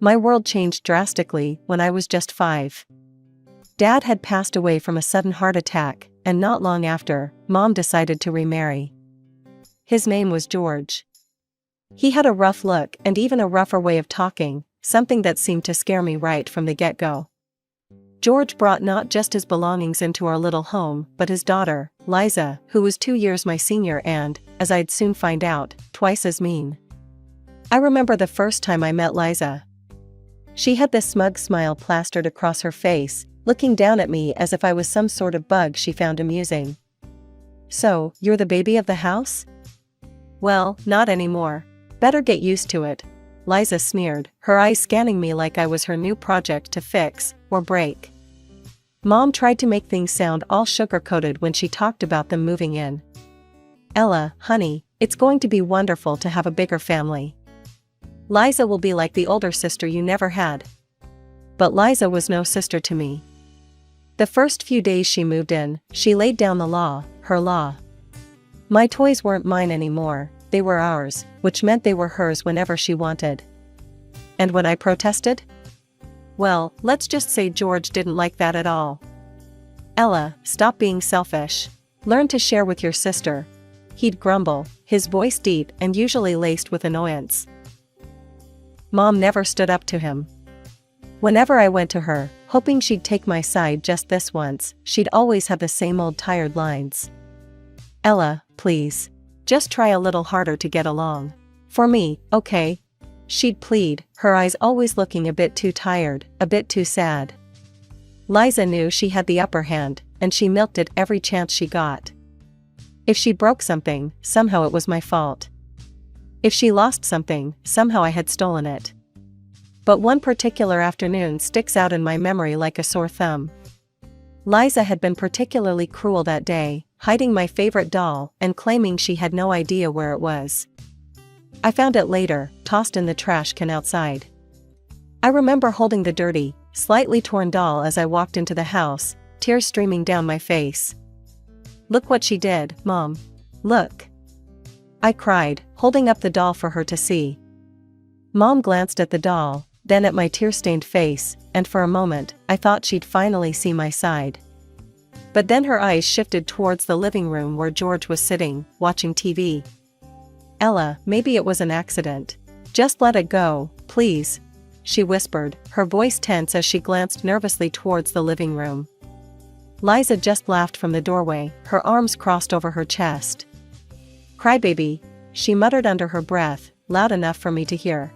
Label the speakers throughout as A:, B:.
A: My world changed drastically when I was just 5. Dad had passed away from a sudden heart attack, and not long after, Mom decided to remarry. His name was George. He had a rough look and even a rougher way of talking, something that seemed to scare me right from the get-go. George brought not just his belongings into our little home, but his daughter, Liza, who was 2 years my senior and, as I'd soon find out, twice as mean. I remember the first time I met Liza. She had this smug smile plastered across her face, looking down at me as if I was some sort of bug she found amusing. "So, you're the baby of the house?" "Well, not anymore. Better get used to it," Liza sneered, her eyes scanning me like I was her new project to fix or break. Mom tried to make things sound all sugar-coated when she talked about them moving in. "Ella, honey, it's going to be wonderful to have a bigger family. Liza will be like the older sister you never had." But Liza was no sister to me. The first few days she moved in, she laid down the law, her law. My toys weren't mine anymore, they were ours, which meant they were hers whenever she wanted. And when I protested? Well, let's just say George didn't like that at all. "Ella, stop being selfish. Learn to share with your sister," he'd grumble, his voice deep and usually laced with annoyance. Mom never stood up to him. Whenever I went to her, hoping she'd take my side just this once, she'd always have the same old tired lines. "Ella, please. Just try a little harder to get along. For me, okay?" She'd plead, her eyes always looking a bit too tired, a bit too sad. Liza knew she had the upper hand, and she milked it every chance she got. If she broke something, somehow it was my fault. If she lost something, somehow I had stolen it. But one particular afternoon sticks out in my memory like a sore thumb. Liza had been particularly cruel that day, hiding my favorite doll and claiming she had no idea where it was. I found it later, tossed in the trash can outside. I remember holding the dirty, slightly torn doll as I walked into the house, tears streaming down my face. "Look what she did, Mom. Look." I cried, holding up the doll for her to see. Mom glanced at the doll, then at my tear-stained face, and for a moment, I thought she'd finally see my side. But then her eyes shifted towards the living room where George was sitting, watching TV. "Ella, maybe it was an accident. Just let it go, please," she whispered, her voice tense as she glanced nervously towards the living room. Liza just laughed from the doorway, her arms crossed over her chest. "Crybaby," she muttered under her breath, loud enough for me to hear.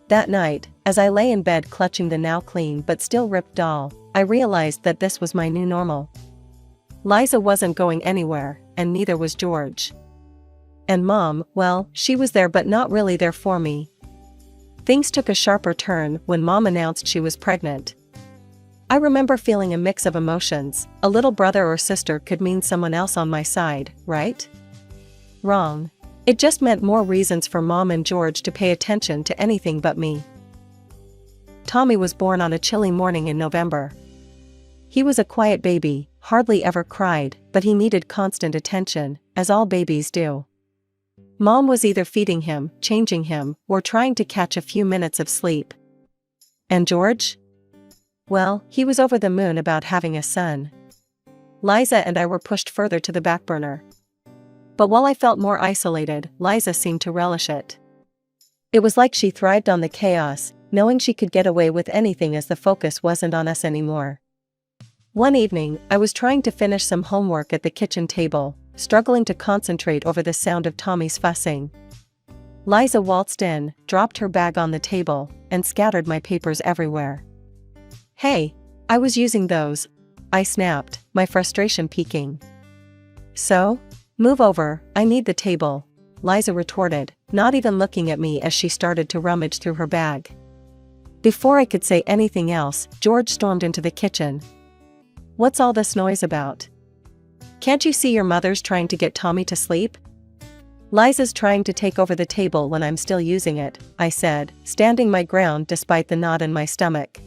A: That night, as I lay in bed clutching the now clean but still ripped doll, I realized that this was my new normal. Liza wasn't going anywhere, and neither was George. And Mom, well, she was there but not really there for me. Things took a sharper turn when Mom announced she was pregnant. I remember feeling a mix of emotions. A little brother or sister could mean someone else on my side, right? Wrong. It just meant more reasons for Mom and George to pay attention to anything but me. Tommy was born on a chilly morning in November. He was a quiet baby, hardly ever cried, but he needed constant attention, as all babies do. Mom was either feeding him, changing him, or trying to catch a few minutes of sleep. And George? Well, he was over the moon about having a son. Liza and I were pushed further to the back burner. But while I felt more isolated, Liza seemed to relish it. It was like she thrived on the chaos, knowing she could get away with anything as the focus wasn't on us anymore. One evening, I was trying to finish some homework at the kitchen table, struggling to concentrate over the sound of Tommy's fussing. Liza waltzed in, dropped her bag on the table, and scattered my papers everywhere. "Hey, I was using those," I snapped, my frustration peaking. "So? Move over, I need the table," Liza retorted, not even looking at me as she started to rummage through her bag. Before I could say anything else, George stormed into the kitchen. "What's all this noise about? Can't you see your mother's trying to get Tommy to sleep?" "Liza's trying to take over the table when I'm still using it," I said, standing my ground despite the knot in my stomach.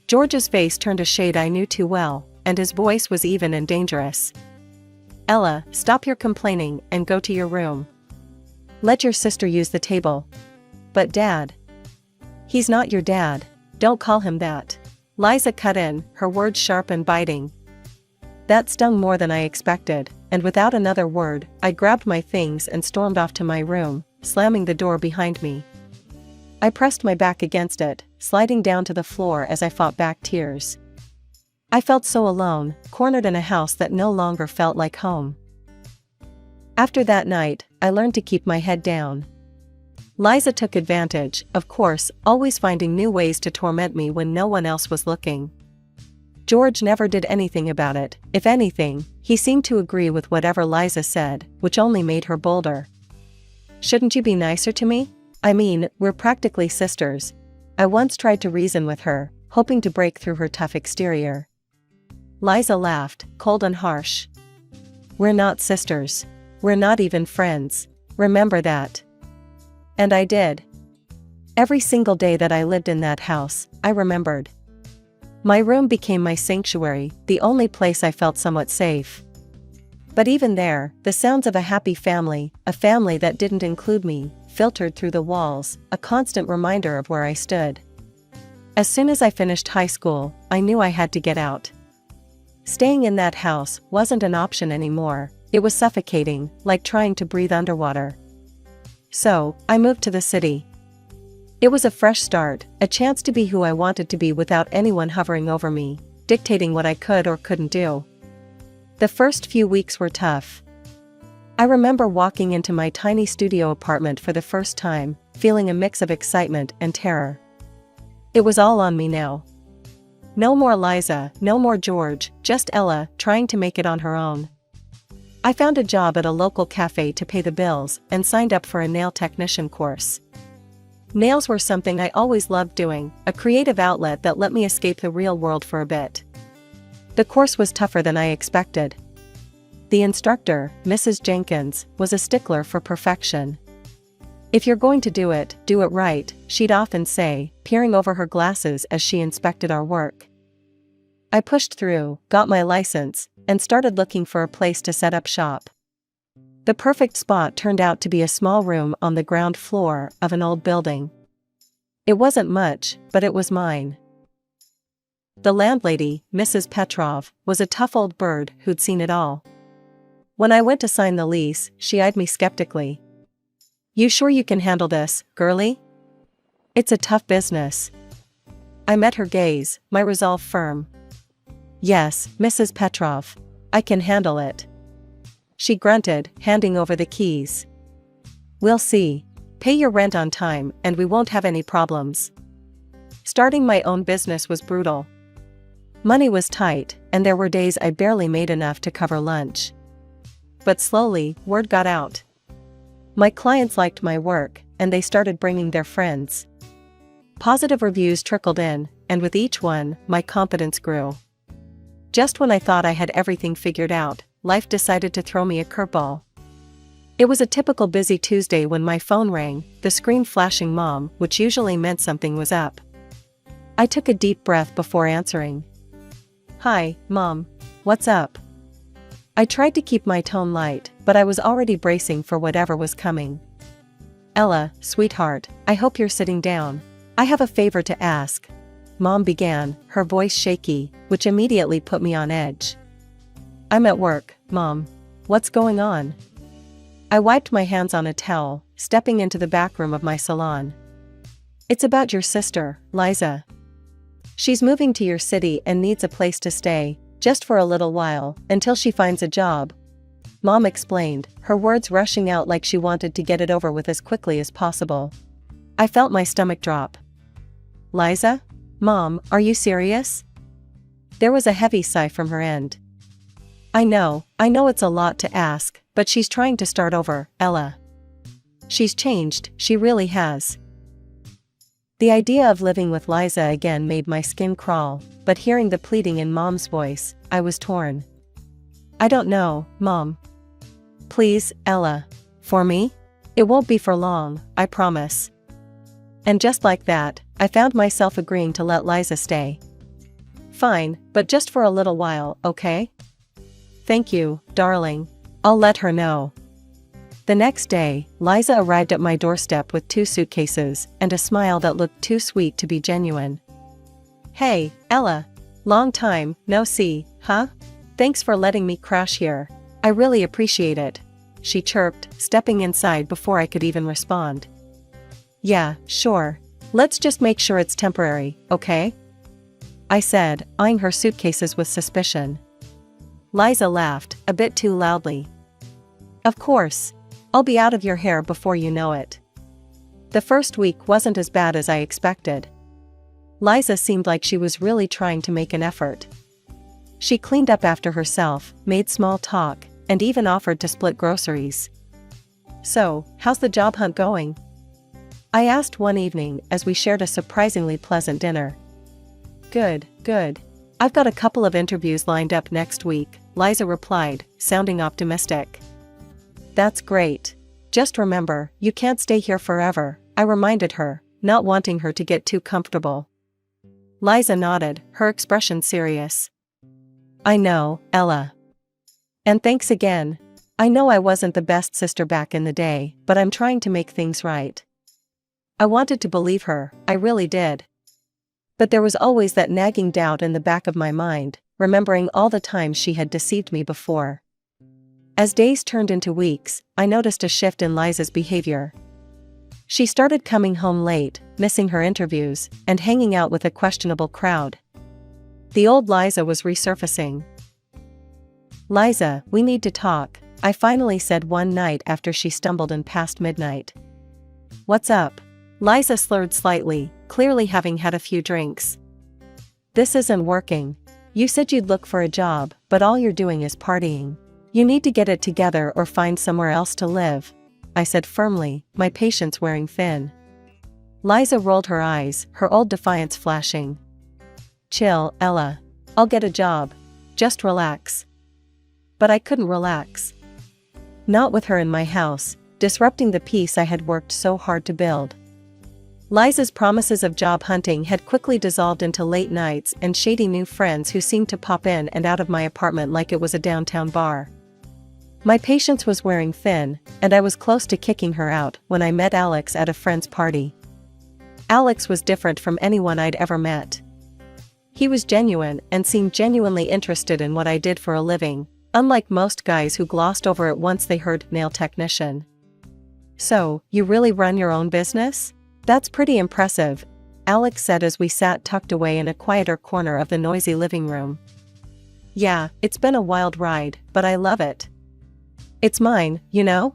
A: George's face turned a shade I knew too well, and his voice was even and dangerous. "Ella, stop your complaining and go to your room. Let your sister use the table." "But Dad..." He's not your dad. Don't call him that. Liza cut in, her words sharp and biting. That stung more than I expected, and without another word, I grabbed my things and stormed off to my room, slamming the door behind me. I pressed my back against it, sliding down to the floor as I fought back tears. I felt so alone, cornered in a house that no longer felt like home. After that night, I learned to keep my head down. Liza took advantage, of course, always finding new ways to torment me when no one else was looking. George never did anything about it. If anything, he seemed to agree with whatever Liza said, which only made her bolder. Shouldn't you be nicer to me? I mean, we're practically sisters. I once tried to reason with her, hoping to break through her tough exterior. Liza laughed, cold and harsh. We're not sisters. We're not even friends. Remember that. And I did. Every single day that I lived in that house, I remembered. My room became my sanctuary, the only place I felt somewhat safe. But even there, the sounds of a happy family, a family that didn't include me, filtered through the walls, a constant reminder of where I stood. As soon as I finished high school, I knew I had to get out. Staying in that house wasn't an option anymore. It was suffocating, like trying to breathe underwater. So, I moved to the city. It was a fresh start, a chance to be who I wanted to be without anyone hovering over me, dictating what I could or couldn't do. The first few weeks were tough. I remember walking into my tiny studio apartment for the first time, feeling a mix of excitement and terror. It was all on me now. No more Liza, no more George, just Ella, trying to make it on her own. I found a job at a local cafe to pay the bills and signed up for a nail technician course. Nails were something I always loved doing, a creative outlet that let me escape the real world for a bit. The course was tougher than I expected. The instructor, Mrs. Jenkins, was a stickler for perfection. If you're going to do it right, she'd often say, peering over her glasses as she inspected our work. I pushed through, got my license, and started looking for a place to set up shop. The perfect spot turned out to be a small room on the ground floor of an old building. It wasn't much, but it was mine. The landlady, Mrs. Petrov, was a tough old bird who'd seen it all. When I went to sign the lease, she eyed me skeptically. "You sure you can handle this, girlie? It's a tough business." I met her gaze, my resolve firm. "Yes, Mrs. Petrov. I can handle it." She grunted, handing over the keys. "We'll see. Pay your rent on time and we won't have any problems." Starting my own business was brutal. Money was tight, and there were days I barely made enough to cover lunch. But slowly, word got out. My clients liked my work, and they started bringing their friends. Positive reviews trickled in, and with each one, my confidence grew. Just when I thought I had everything figured out, life decided to throw me a curveball. It was a typical busy Tuesday when my phone rang, the screen flashing Mom, which usually meant something was up. I took a deep breath before answering. "Hi, Mom. What's up?" I tried to keep my tone light, but I was already bracing for whatever was coming. "Ella, sweetheart, I hope you're sitting down. I have a favor to ask," Mom began, her voice shaky, which immediately put me on edge. "I'm at work, Mom. What's going on?" I wiped my hands on a towel, stepping into the back room of my salon. "It's about your sister, Liza. She's moving to your city and needs a place to stay, just for a little while, until she finds a job," Mom explained, her words rushing out like she wanted to get it over with as quickly as possible. I felt my stomach drop. "Liza? Mom, are you serious?" There was a heavy sigh from her end. I know it's a lot to ask, but she's trying to start over, Ella. She's changed, she really has." The idea of living with Liza again made my skin crawl, but hearing the pleading in Mom's voice, I was torn. "I don't know, Mom. Please, Ella. For me? It won't be for long, I promise." And just like that, I found myself agreeing to let Liza stay. "Fine, but just for a little while, okay?" "Thank you, darling. I'll let her know." The next day, Liza arrived at my doorstep with 2 suitcases and a smile that looked too sweet to be genuine. "Hey, Ella. Long time, no see, huh? Thanks for letting me crash here. I really appreciate it," she chirped, stepping inside before I could even respond. "Yeah, sure. Let's just make sure it's temporary, okay?" I said, eyeing her suitcases with suspicion. Liza laughed, a bit too loudly. "Of course. I'll be out of your hair before you know it." The first week wasn't as bad as I expected. Liza seemed like she was really trying to make an effort. She cleaned up after herself, made small talk, and even offered to split groceries. "So, how's the job hunt going?" I asked one evening as we shared a surprisingly pleasant dinner. Good. I've got a couple of interviews lined up next week," Liza replied, sounding optimistic. "That's great. Just remember, you can't stay here forever," I reminded her, not wanting her to get too comfortable. Liza nodded, her expression serious. "I know, Ella. And thanks again. I know I wasn't the best sister back in the day, but I'm trying to make things right." I wanted to believe her, I really did. But there was always that nagging doubt in the back of my mind, remembering all the times she had deceived me before. As days turned into weeks, I noticed a shift in Liza's behavior. She started coming home late, missing her interviews, and hanging out with a questionable crowd. The old Liza was resurfacing. "Liza, we need to talk," I finally said one night after she stumbled in past midnight. "What's up?" Liza slurred slightly, clearly having had a few drinks. "This isn't working. You said you'd look for a job, but all you're doing is partying. You need to get it together or find somewhere else to live," I said firmly, my patience wearing thin. Liza rolled her eyes, her old defiance flashing. "Chill, Ella. I'll get a job. Just relax." But I couldn't relax. Not with her in my house, disrupting the peace I had worked so hard to build. Liza's promises of job hunting had quickly dissolved into late nights and shady new friends who seemed to pop in and out of my apartment like it was a downtown bar. My patience was wearing thin, and I was close to kicking her out when I met Alex at a friend's party. Alex was different from anyone I'd ever met. He was genuine and seemed genuinely interested in what I did for a living, unlike most guys who glossed over it once they heard nail technician. "So, you really run your own business? That's pretty impressive," Alex said as we sat tucked away in a quieter corner of the noisy living room. "Yeah, it's been a wild ride, but I love it. It's mine, you know?"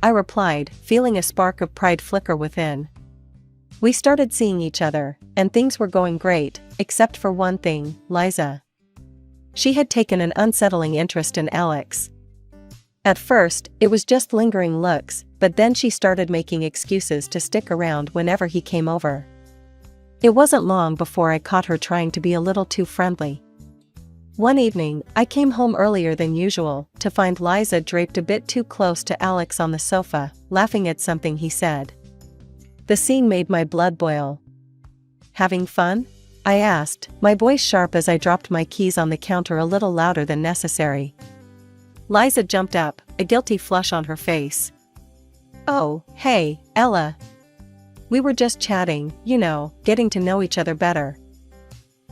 A: I replied, feeling a spark of pride flicker within. We started seeing each other, and things were going great, except for one thing, Liza. She had taken an unsettling interest in Alex. At first, it was just lingering looks, but then she started making excuses to stick around whenever he came over. It wasn't long before I caught her trying to be a little too friendly. One evening, I came home earlier than usual to find Liza draped a bit too close to Alex on the sofa, laughing at something he said. The scene made my blood boil. "Having fun?" I asked, my voice sharp as I dropped my keys on the counter a little louder than necessary. Liza jumped up, a guilty flush on her face. "Oh, hey, Ella. We were just chatting, you know, getting to know each other better."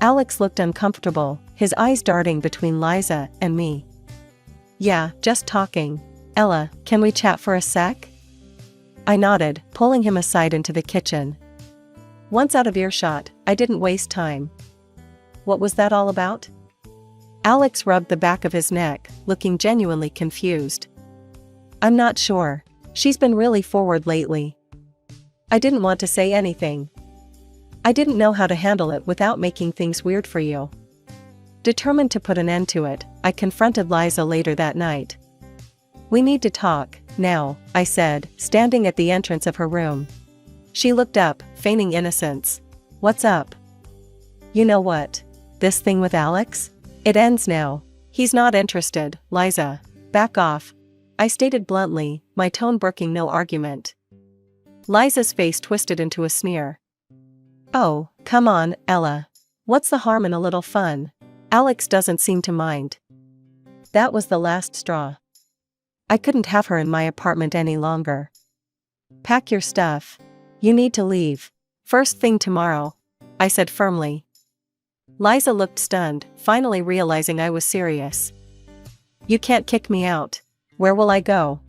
A: Alex looked uncomfortable, his eyes darting between Liza and me. "Yeah, just talking. Ella, can we chat for a sec?" I nodded, pulling him aside into the kitchen. Once out of earshot, I didn't waste time. "What was that all about?" Alex rubbed the back of his neck, looking genuinely confused. "I'm not sure. She's been really forward lately." I didn't want to say anything. I didn't know how to handle it without making things weird for you. Determined to put an end to it, I confronted Liza later that night. "We need to talk, now," I said, standing at the entrance of her room. She looked up, feigning innocence. "What's up?" "You know what? This thing with Alex? It ends now. He's not interested, Liza. Back off," I stated bluntly, my tone brooking no argument. Liza's face twisted into a sneer. "Oh, come on, Ella. What's the harm in a little fun? Alex doesn't seem to mind." That was the last straw. I couldn't have her in my apartment any longer. Pack your stuff. You need to leave. First thing tomorrow, I said firmly. Liza looked stunned, finally realizing I was serious. You can't kick me out. Where will I go?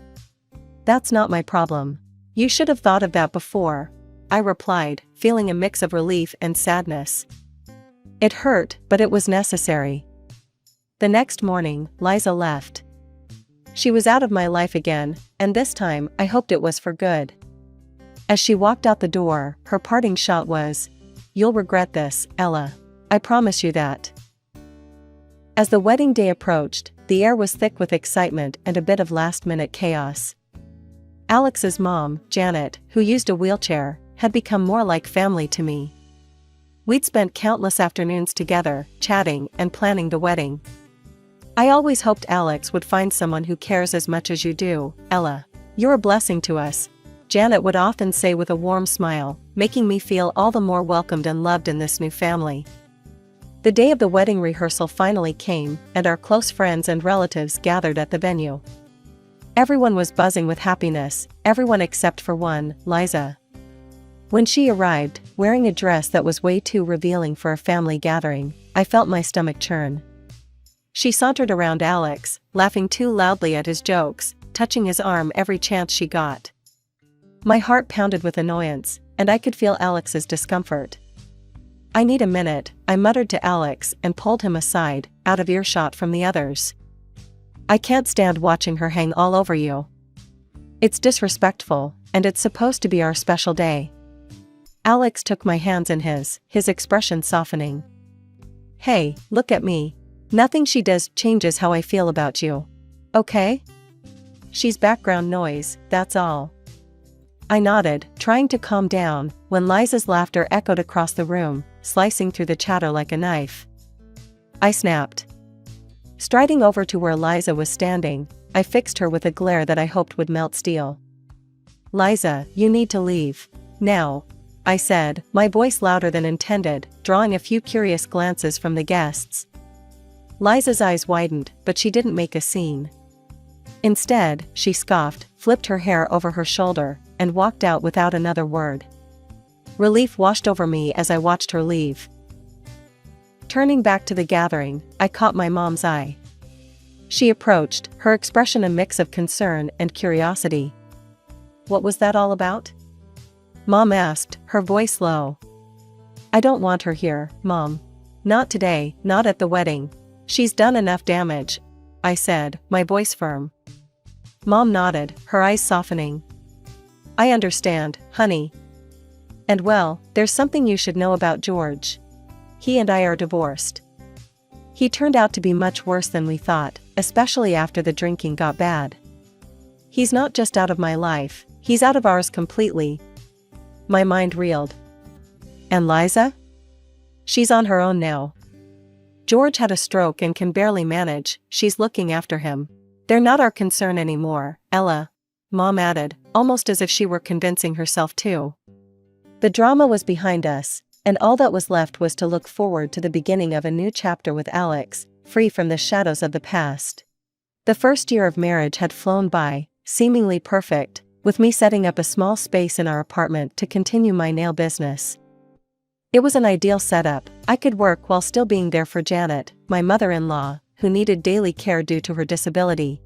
A: That's not my problem. You should have thought of that before, I replied, feeling a mix of relief and sadness. It hurt, but it was necessary. The next morning, Liza left. She was out of my life again, and this time I hoped it was for good. As she walked out the door, her parting shot was, "You'll regret this, Ella. I promise you that." As the wedding day approached, the air was thick with excitement and a bit of last-minute chaos. Alex's mom, Janet, who used a wheelchair, had become more like family to me. We'd spent countless afternoons together, chatting and planning the wedding. I always hoped Alex would find someone who cares as much as you do, Ella. You're a blessing to us, Janet would often say with a warm smile, making me feel all the more welcomed and loved in this new family. The day of the wedding rehearsal finally came, and our close friends and relatives gathered at the venue. Everyone was buzzing with happiness, everyone except for one, Liza. When she arrived, wearing a dress that was way too revealing for a family gathering, I felt my stomach churn. She sauntered around Alex, laughing too loudly at his jokes, touching his arm every chance she got. My heart pounded with annoyance, and I could feel Alex's discomfort. "I need a minute," I muttered to Alex and pulled him aside, out of earshot from the others. "I can't stand watching her hang all over you. It's disrespectful, and it's supposed to be our special day." Alex took my hands in his expression softening. "Hey, look at me. Nothing she does changes how I feel about you. Okay? She's background noise, that's all." I nodded, trying to calm down, when Liza's laughter echoed across the room, slicing through the chatter like a knife. I snapped. Striding over to where Liza was standing, I fixed her with a glare that I hoped would melt steel. "Liza, you need to leave. Now," I said, my voice louder than intended, drawing a few curious glances from the guests. Liza's eyes widened, but she didn't make a scene. Instead, she scoffed, flipped her hair over her shoulder, and walked out without another word. Relief washed over me as I watched her leave. Turning back to the gathering, I caught my mom's eye. She approached, her expression a mix of concern and curiosity. "What was that all about?" Mom asked, her voice low. "I don't want her here, Mom. Not today, not at the wedding. She's done enough damage," I said, my voice firm. Mom nodded, her eyes softening. "I understand, honey. And well, there's something you should know about George. He and I are divorced. He turned out to be much worse than we thought, especially after the drinking got bad. He's not just out of my life, he's out of ours completely." My mind reeled. "And Liza? She's on her own now. George had a stroke and can barely manage, she's looking after him. They're not our concern anymore, Ella," Mom added, almost as if she were convincing herself too. The drama was behind us, and all that was left was to look forward to the beginning of a new chapter with Alex, free from the shadows of the past. The first year of marriage had flown by, seemingly perfect, with me setting up a small space in our apartment to continue my nail business. It was an ideal setup. I could work while still being there for Janet, my mother-in-law, who needed daily care due to her disability.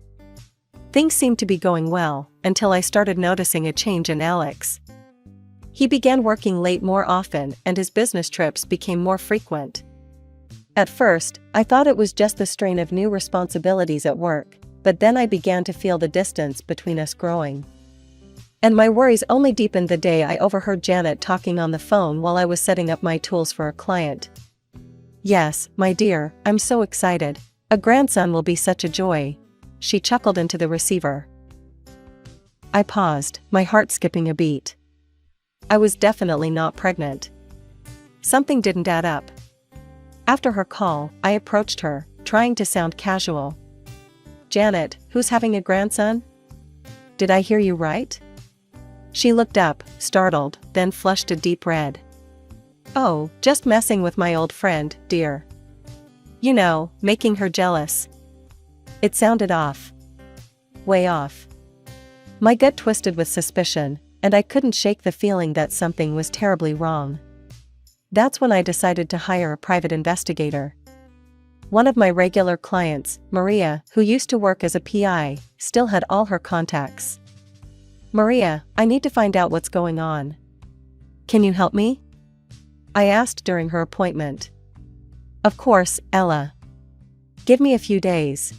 A: Things seemed to be going well, until I started noticing a change in Alex. He began working late more often and his business trips became more frequent. At first, I thought it was just the strain of new responsibilities at work, but then I began to feel the distance between us growing. And my worries only deepened the day I overheard Janet talking on the phone while I was setting up my tools for a client. "Yes, my dear, I'm so excited. A grandson will be such a joy," she chuckled into the receiver. I paused, my heart skipping a beat. I was definitely not pregnant. Something didn't add up. After her call, I approached her, trying to sound casual. "Janet, who's having a grandson? Did I hear you right?" She looked up, startled, then flushed a deep red. "Oh, just messing with my old friend, dear. You know, making her jealous." It sounded off. way off. My gut twisted with suspicion, and I couldn't shake the feeling that something was terribly wrong. That's when I decided to hire a private investigator. One of my regular clients, Maria, who used to work as a PI, still had all her contacts. "Maria, I need to find out what's going on. Can you help me?" I asked during her appointment. "Of course, Ella. Give me a few days.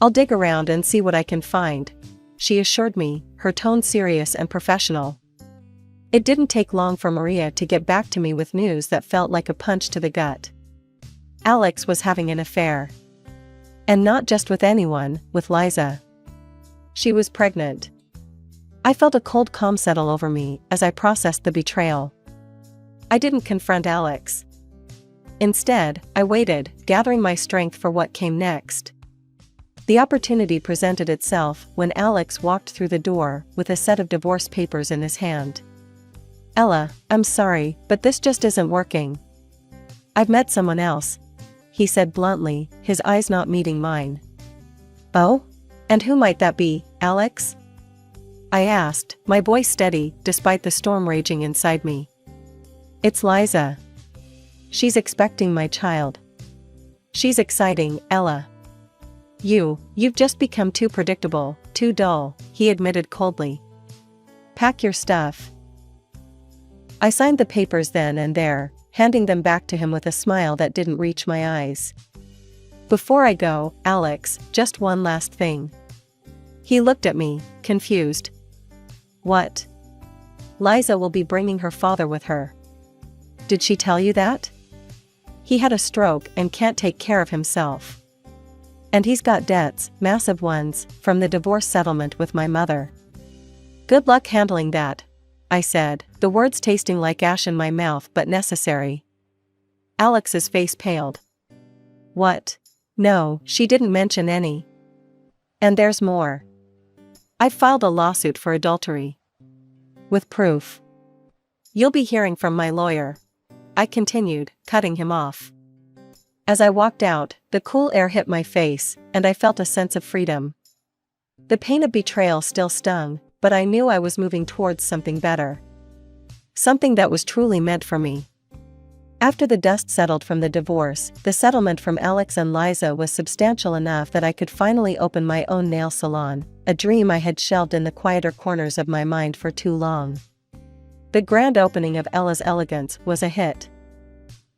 A: I'll dig around and see what I can find," she assured me, her tone serious and professional. It didn't take long for Maria to get back to me with news that felt like a punch to the gut. Alex was having an affair. And not just with anyone, with Liza. She was pregnant. I felt a cold calm settle over me as I processed the betrayal. I didn't confront Alex. Instead, I waited, gathering my strength for what came next. The opportunity presented itself when Alex walked through the door with a set of divorce papers in his hand. "Ella, I'm sorry, but this just isn't working. I've met someone else," he said bluntly, his eyes not meeting mine. "Oh? And who might that be, Alex?" I asked, my voice steady despite the storm raging inside me. "It's Liza. She's expecting my child. She's exciting, Ella." You've just become too predictable, too dull," he admitted coldly. "Pack your stuff." I signed the papers then and there, handing them back to him with a smile that didn't reach my eyes. "Before I go, Alex, just one last thing." He looked at me, confused. "What?" "Liza will be bringing her father with her." "Did she tell you that?" "He had a stroke and can't take care of himself. And he's got debts, massive ones, from the divorce settlement with my mother." "Good luck handling that," I said, the words tasting like ash in my mouth but necessary. Alex's face paled. "What? No, she didn't mention any. And there's more. I filed a lawsuit for adultery. With proof. You'll be hearing from my lawyer," I continued, cutting him off. As I walked out, the cool air hit my face, and I felt a sense of freedom. The pain of betrayal still stung, but I knew I was moving towards something better. Something that was truly meant for me. After the dust settled from the divorce, the settlement from Alex and Liza was substantial enough that I could finally open my own nail salon, a dream I had shelved in the quieter corners of my mind for too long. The grand opening of Ella's Elegance was a hit.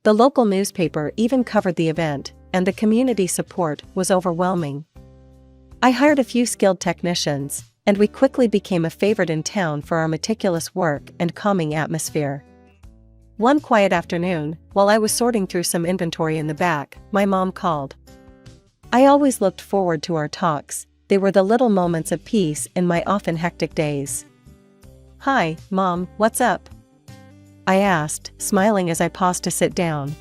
A: The local newspaper even covered the event, and the community support was overwhelming. I hired a few skilled technicians, and we quickly became a favorite in town for our meticulous work and calming atmosphere. One quiet afternoon, while I was sorting through some inventory in the back, my mom called. I always looked forward to our talks. They were the little moments of peace in my often hectic days. "Hi, Mom, what's up?" I asked, smiling as I paused to sit down.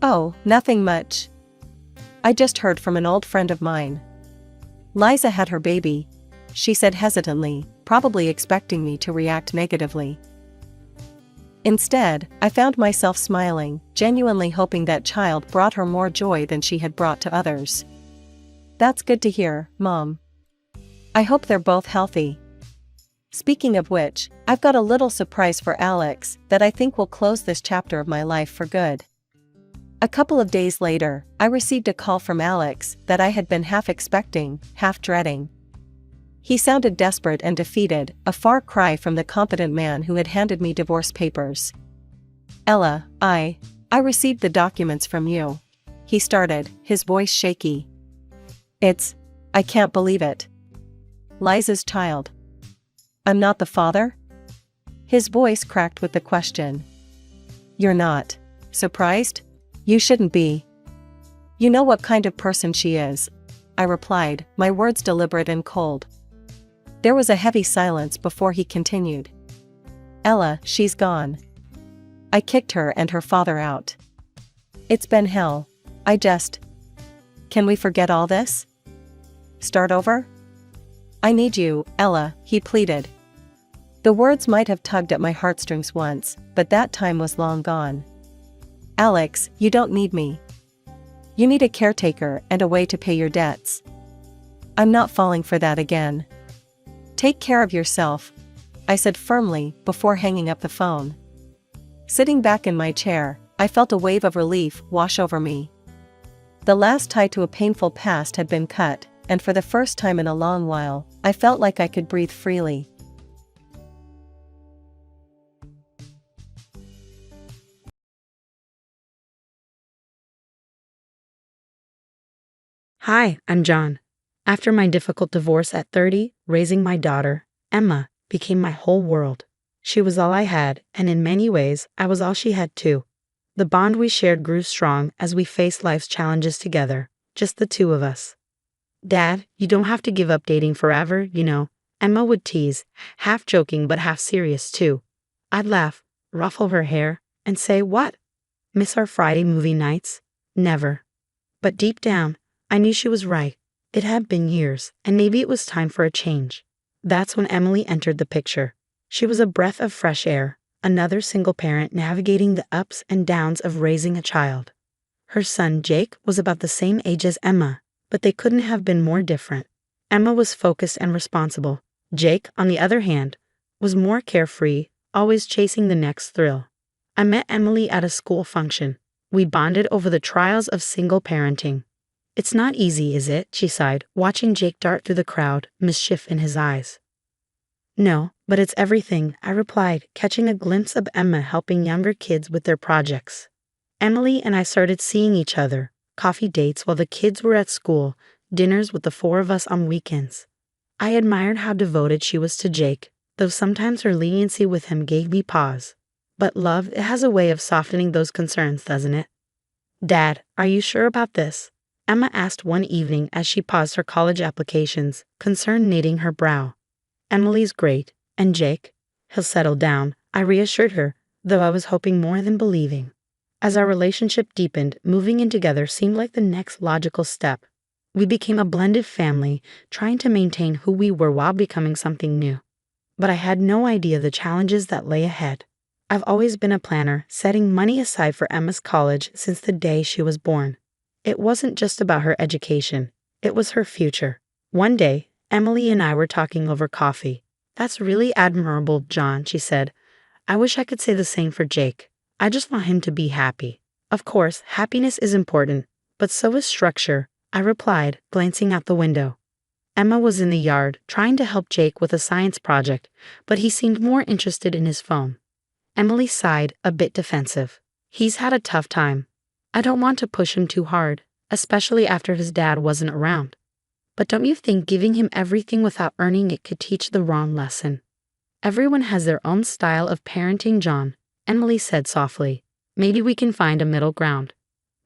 A: "Oh, nothing much. I just heard from an old friend of mine. Liza had her baby," she said hesitantly, probably expecting me to react negatively. Instead, I found myself smiling, genuinely hoping that child brought her more joy than she had brought to others. "That's good to hear, Mom. I hope they're both healthy. Speaking of which, I've got a little surprise for Alex that I think will close this chapter of my life for good." A couple of days later, I received a call from Alex that I had been half expecting, half dreading. He sounded desperate and defeated, a far cry from the competent man who had handed me divorce papers. "Ella, I received the documents from you," he started, his voice shaky. I can't believe it. Liza's child. I'm not the father?" His voice cracked with the question. "You're not surprised? You shouldn't be. You know what kind of person she is," I replied, my words deliberate and cold. There was a heavy silence before he continued. "Ella, she's gone. I kicked her and her father out. It's been hell. Can we forget all this? Start over? I need you, Ella," he pleaded. The words might have tugged at my heartstrings once, but that time was long gone. "Alex, you don't need me. You need a caretaker and a way to pay your debts." I'm not falling for that again. Take care of yourself, I said firmly before hanging up the phone. Sitting back in my chair, I felt a wave of relief wash over me. The last tie to a painful past had been cut, and for the first time in a long while, I felt like I could breathe freely.
B: Hi, I'm John. After my difficult divorce at 30, raising my daughter, Emma, became my whole world. She was all I had, and in many ways, I was all she had too. The bond we shared grew strong as we faced life's challenges together, just the two of us. Dad, you don't have to give up dating forever, you know, Emma would tease, half joking but half serious too. I'd laugh, ruffle her hair, and say, "What? Miss our Friday movie nights? Never." But deep down, I knew she was right. It had been years, and maybe it was time for a change. That's when Emily entered the picture. She was a breath of fresh air, another single parent navigating the ups and downs of raising a child. Her son, Jake, was about the same age as Emma, but they couldn't have been more different. Emma was focused and responsible. Jake, on the other hand, was more carefree, always chasing the next thrill. I met Emily at a school function. We bonded over the trials of single parenting. "It's not easy, is it?" she sighed, watching Jake dart through the crowd, mischief in his eyes. "No, but it's everything," I replied, catching a glimpse of Emma helping younger kids with their projects. Emily and I started seeing each other, coffee dates while the kids were at school, dinners with the four of us on weekends. I admired how devoted she was to Jake, though sometimes her leniency with him gave me pause. But love, it has a way of softening those concerns, doesn't it? "Dad, are you sure about this?" Emma asked one evening as she paused her college applications, concern knitting her brow. "Emily's great, and Jake? He'll settle down," I reassured her, though I was hoping more than believing. As our relationship deepened, moving in together seemed like the next logical step. We became a blended family, trying to maintain who we were while becoming something new. But I had no idea the challenges that lay ahead. I've always been a planner, setting money aside for Emma's college since the day she was born. It wasn't just about her education, it was her future. One day, Emily and I were talking over coffee. "That's really admirable, John," she said. "I wish I could say the same for Jake. I just want him to be happy." "Of course, happiness is important, but so is structure," I replied, glancing out the window. Emma was in the yard, trying to help Jake with a science project, but he seemed more interested in his phone. Emily sighed, a bit defensive. "He's had a tough time. I don't want to push him too hard, especially after his dad wasn't around. But don't you think giving him everything without earning it could teach the wrong lesson?" "Everyone has their own style of parenting, John," Emily said softly. "Maybe we can find a middle ground."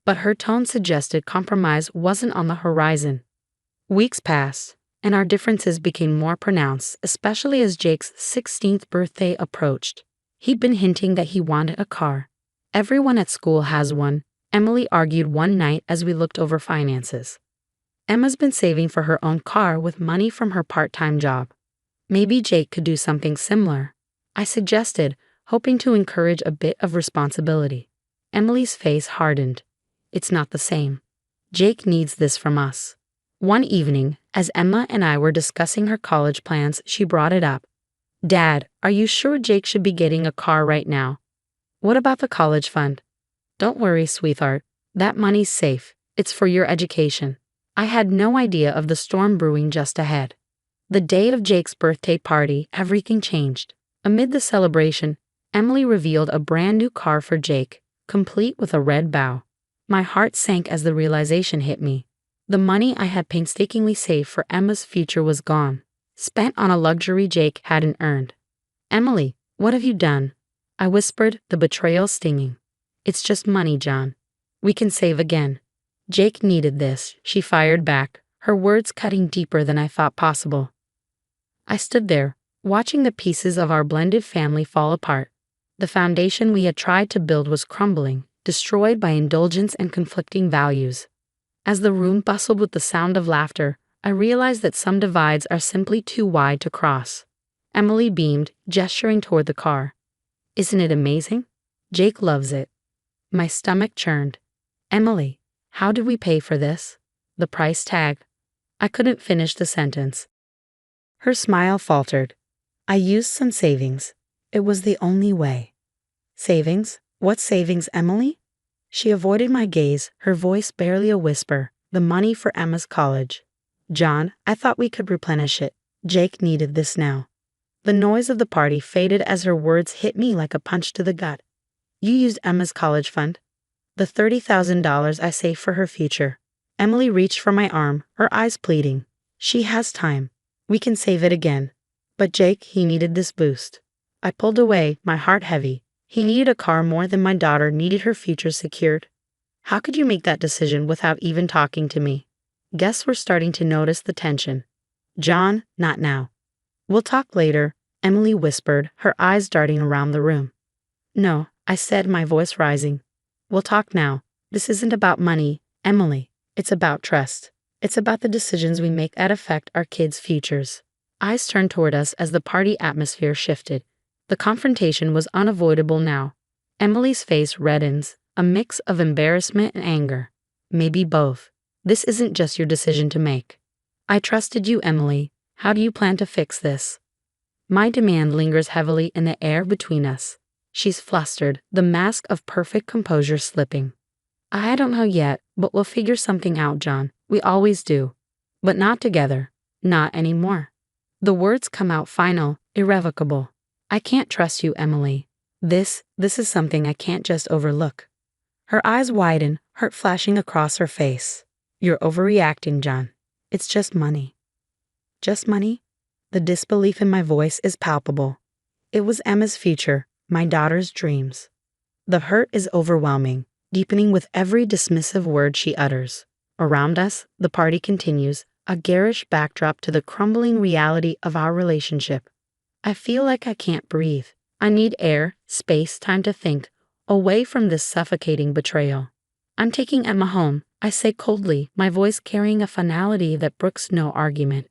B: But her tone suggested compromise wasn't on the horizon. Weeks passed, and our differences became more pronounced, especially as Jake's 16th birthday approached. He'd been hinting that he wanted a car. "Everyone at school has one," Emily argued one night as we looked over finances. "Emma's been saving for her own car with money from her part-time job. Maybe Jake could do something similar," I suggested, hoping to encourage a bit of responsibility. Emily's face hardened. "It's not the same. Jake needs this from us." One evening, as Emma and I were discussing her college plans, she brought it up. "Dad, are you sure Jake should be getting a car right now? What about the college fund?" "Don't worry, sweetheart. That money's safe. It's for your education." I had no idea of the storm brewing just ahead. The day of Jake's birthday party, everything changed. Amid the celebration, Emily revealed a brand new car for Jake, complete with a red bow. My heart sank as the realization hit me. The money I had painstakingly saved for Emma's future was gone, spent on a luxury Jake hadn't earned. "Emily, what have you done?" I whispered, the betrayal stinging. "It's just money, John. We can save again." "Jake needed this," she fired back, her words cutting deeper than I thought possible. I stood there, watching the pieces of our blended family fall apart. The foundation we had tried to build was crumbling, destroyed by indulgence and conflicting values. As the room bustled with the sound of laughter, I realized that some divides are simply too wide to cross. Emily beamed, gesturing toward the car. "Isn't it amazing? Jake loves it." My stomach churned. "Emily, how did we pay for this?" "The price tag." I couldn't finish the sentence. Her smile faltered. I used some savings. It was the only way. Savings? What savings, Emily? She avoided my gaze, her voice barely a whisper. The money for Emma's college. John, I thought we could replenish it. Jake needed this now. The noise of the party faded as her words hit me like a punch to the gut. You used Emma's college fund? The $30,000 I saved for her future. Emily reached for my arm, her eyes pleading. She has time. We can save it again. But Jake, he needed this boost. I pulled away, my heart heavy. He needed a car more than my daughter needed her future secured. How could you make that decision without even talking to me? Guests were starting to notice the tension. John, not now. We'll talk later, Emily whispered, her eyes darting around the room. No, I said, my voice rising. We'll talk now. This isn't about money, Emily. It's about trust. It's about the decisions we make that affect our kids' futures. Eyes turned toward us as the party atmosphere shifted. The confrontation was unavoidable now. Emily's face reddens, a mix of embarrassment and anger. Maybe both. This isn't just your decision to make. I trusted you, Emily. How do you plan to fix this? My demand lingers heavily in the air between us. She's flustered, the mask of perfect composure slipping. I don't know yet, but we'll figure something out, John. We always do. But not together. Not anymore. The words come out final, irrevocable. I can't trust you, Emily. This is something I can't just overlook. Her eyes widen, hurt flashing across her face. You're overreacting, John. It's just money. Just money? The disbelief in my voice is palpable. It was Emma's future, my daughter's dreams. The hurt is overwhelming, deepening with every dismissive word she utters. Around us, the party continues, a garish backdrop to the crumbling reality of our relationship. I feel like I can't breathe. I need air, space, time to think, away from this suffocating betrayal. I'm taking Emma home, I say coldly, my voice carrying a finality that brooks no argument.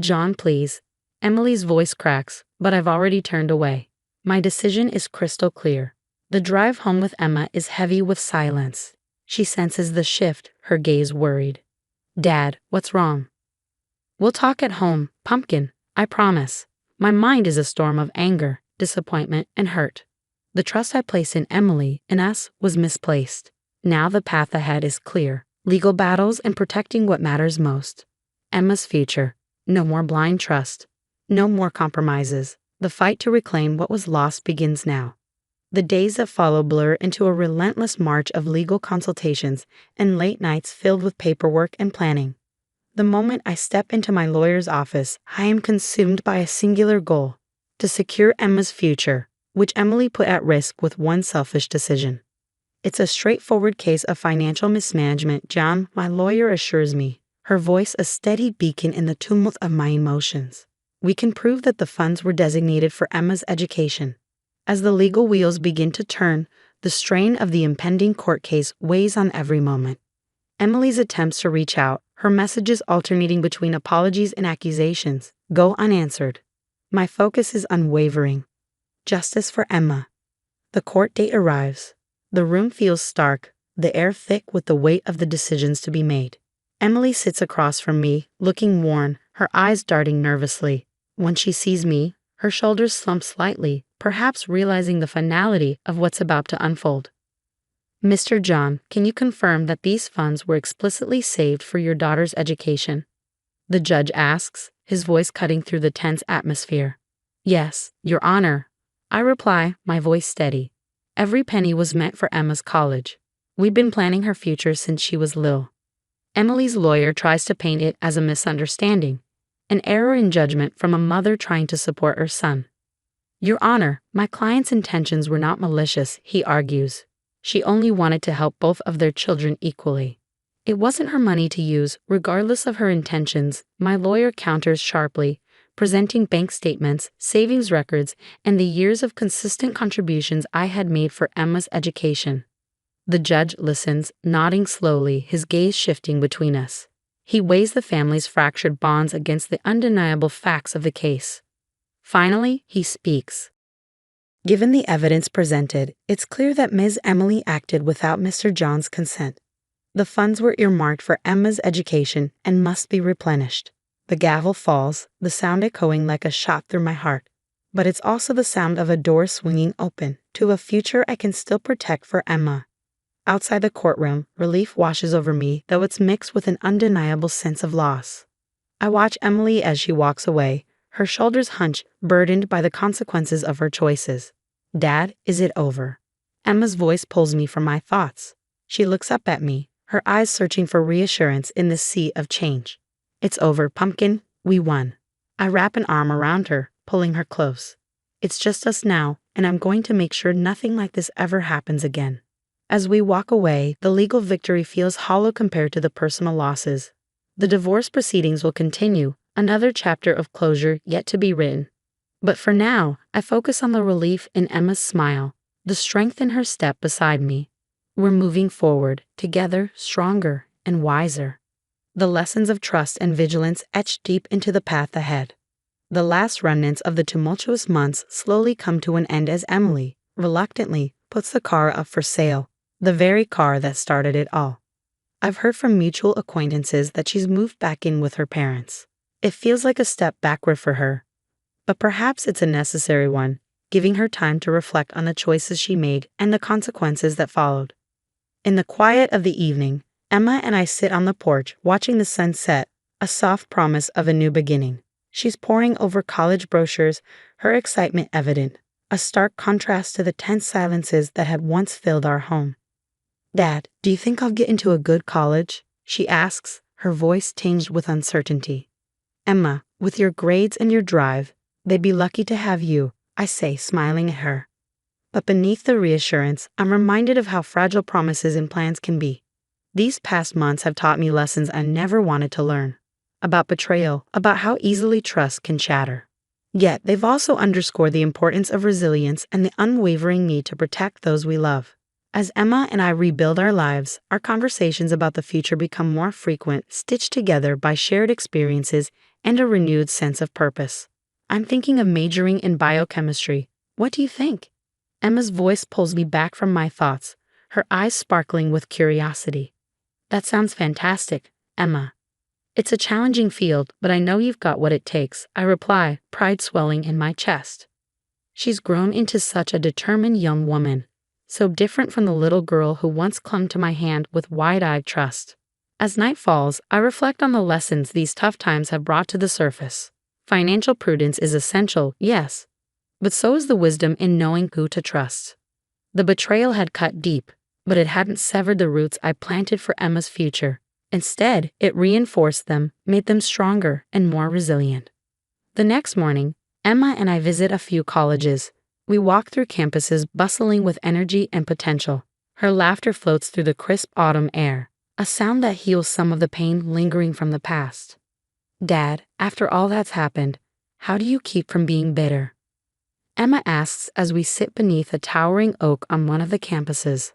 B: John, please. Emily's voice cracks, but I've already turned away. My decision is crystal clear. The drive home with Emma is heavy with silence. She senses the shift, her gaze worried. Dad, what's wrong? We'll talk at home, pumpkin, I promise. My mind is a storm of anger, disappointment, and hurt. The trust I placed in Emily, in us, was misplaced. Now the path ahead is clear. Legal battles and protecting what matters most. Emma's future. No more blind trust. No more compromises. The fight to reclaim what was lost begins now. The days that follow blur into a relentless march of legal consultations and late nights filled with paperwork and planning. The moment I step into my lawyer's office, I am consumed by a singular goal: to secure Emma's future, which Emily put at risk with one selfish decision. It's a straightforward case of financial mismanagement, John, my lawyer assures me, her voice a steady beacon in the tumult of my emotions. We can prove that the funds were designated for Emma's education. As the legal wheels begin to turn, the strain of the impending court case weighs on every moment. Emily's attempts to reach out, her messages alternating between apologies and accusations, go unanswered. My focus is unwavering. Justice for Emma. The court date arrives. The room feels stark, the air thick with the weight of the decisions to be made. Emily sits across from me, looking worn, her eyes darting nervously. When she sees me, her shoulders slump slightly, perhaps realizing the finality of what's about to unfold. Mr. John, can you confirm that these funds were explicitly saved for your daughter's education? The judge asks, his voice cutting through the tense atmosphere. Yes, Your Honor. I reply, my voice steady. Every penny was meant for Emma's college. We've been planning her future since she was little. Emily's lawyer tries to paint it as a misunderstanding, an error in judgment from a mother trying to support her son. Your Honor, my client's intentions were not malicious, he argues. She only wanted to help both of their children equally. It wasn't her money to use, regardless of her intentions, my lawyer counters sharply, presenting bank statements, savings records, and the years of consistent contributions I had made for Emma's education. The judge listens, nodding slowly, his gaze shifting between us. He weighs the family's fractured bonds against the undeniable facts of the case. Finally, he speaks. Given the evidence presented, it's clear that Ms. Emily acted without Mr. John's consent. The funds were earmarked for Emma's education and must be replenished. The gavel falls, the sound echoing like a shot through my heart. But it's also the sound of a door swinging open to a future I can still protect for Emma. Outside the courtroom, relief washes over me, though it's mixed with an undeniable sense of loss. I watch Emily as she walks away, her shoulders hunched, burdened by the consequences of her choices. Dad, is it over? Emma's voice pulls me from my thoughts. She looks up at me, her eyes searching for reassurance in this sea of change. It's over, pumpkin. We won. I wrap an arm around her, pulling her close. It's just us now, and I'm going to make sure nothing like this ever happens again. As we walk away, the legal victory feels hollow compared to the personal losses. The divorce proceedings will continue, another chapter of closure yet to be written. But for now, I focus on the relief in Emma's smile, the strength in her step beside me. We're moving forward, together, stronger and wiser. The lessons of trust and vigilance etched deep into the path ahead. The last remnants of the tumultuous months slowly come to an end as Emily, reluctantly, puts the car up for sale, the very car that started it all. I've heard from mutual acquaintances that she's moved back in with her parents. It feels like a step backward for her. But perhaps it's a necessary one, giving her time to reflect on the choices she made and the consequences that followed. In the quiet of the evening, Emma and I sit on the porch watching the sun set, a soft promise of a new beginning. She's poring over college brochures, her excitement evident, a stark contrast to the tense silences that had once filled our home. Dad, do you think I'll get into a good college? She asks, her voice tinged with uncertainty. Emma, with your grades and your drive, they'd be lucky to have you, I say, smiling at her. But beneath the reassurance, I'm reminded of how fragile promises and plans can be. These past months have taught me lessons I never wanted to learn. About betrayal, about how easily trust can shatter. Yet, they've also underscored the importance of resilience and the unwavering need to protect those we love. As Emma and I rebuild our lives, our conversations about the future become more frequent, stitched together by shared experiences and a renewed sense of purpose. I'm thinking of majoring in biochemistry. What do you think? Emma's voice pulls me back from my thoughts, her eyes sparkling with curiosity. That sounds fantastic, Emma. It's a challenging field, but I know you've got what it takes, I reply, pride swelling in my chest. She's grown into such a determined young woman, so different from the little girl who once clung to my hand with wide-eyed trust. As night falls, I reflect on the lessons these tough times have brought to the surface. Financial prudence is essential, yes, but so is the wisdom in knowing who to trust. The betrayal had cut deep, but it hadn't severed the roots I planted for Emma's future. Instead, it reinforced them, made them stronger and more resilient. The next morning, Emma and I visit a few colleges. We walk through campuses bustling with energy and potential. Her laughter floats through the crisp autumn air, a sound that heals some of the pain lingering from the past. Dad, after all that's happened, how do you keep from being bitter? Emma asks as we sit beneath a towering oak on one of the campuses.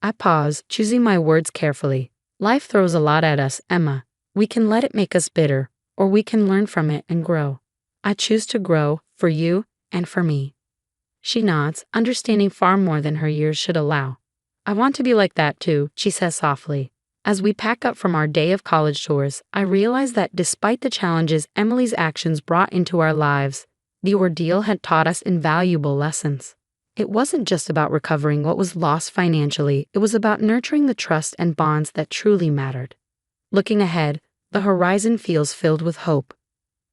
B: I pause, choosing my words carefully. Life throws a lot at us, Emma. We can let it make us bitter, or we can learn from it and grow. I choose to grow, for you and for me. She nods, understanding far more than her years should allow. I want to be like that too, she says softly. As we pack up from our day of college tours, I realize that despite the challenges Emily's actions brought into our lives, the ordeal had taught us invaluable lessons. It wasn't just about recovering what was lost financially, it was about nurturing the trust and bonds that truly mattered. Looking ahead, the horizon feels filled with hope.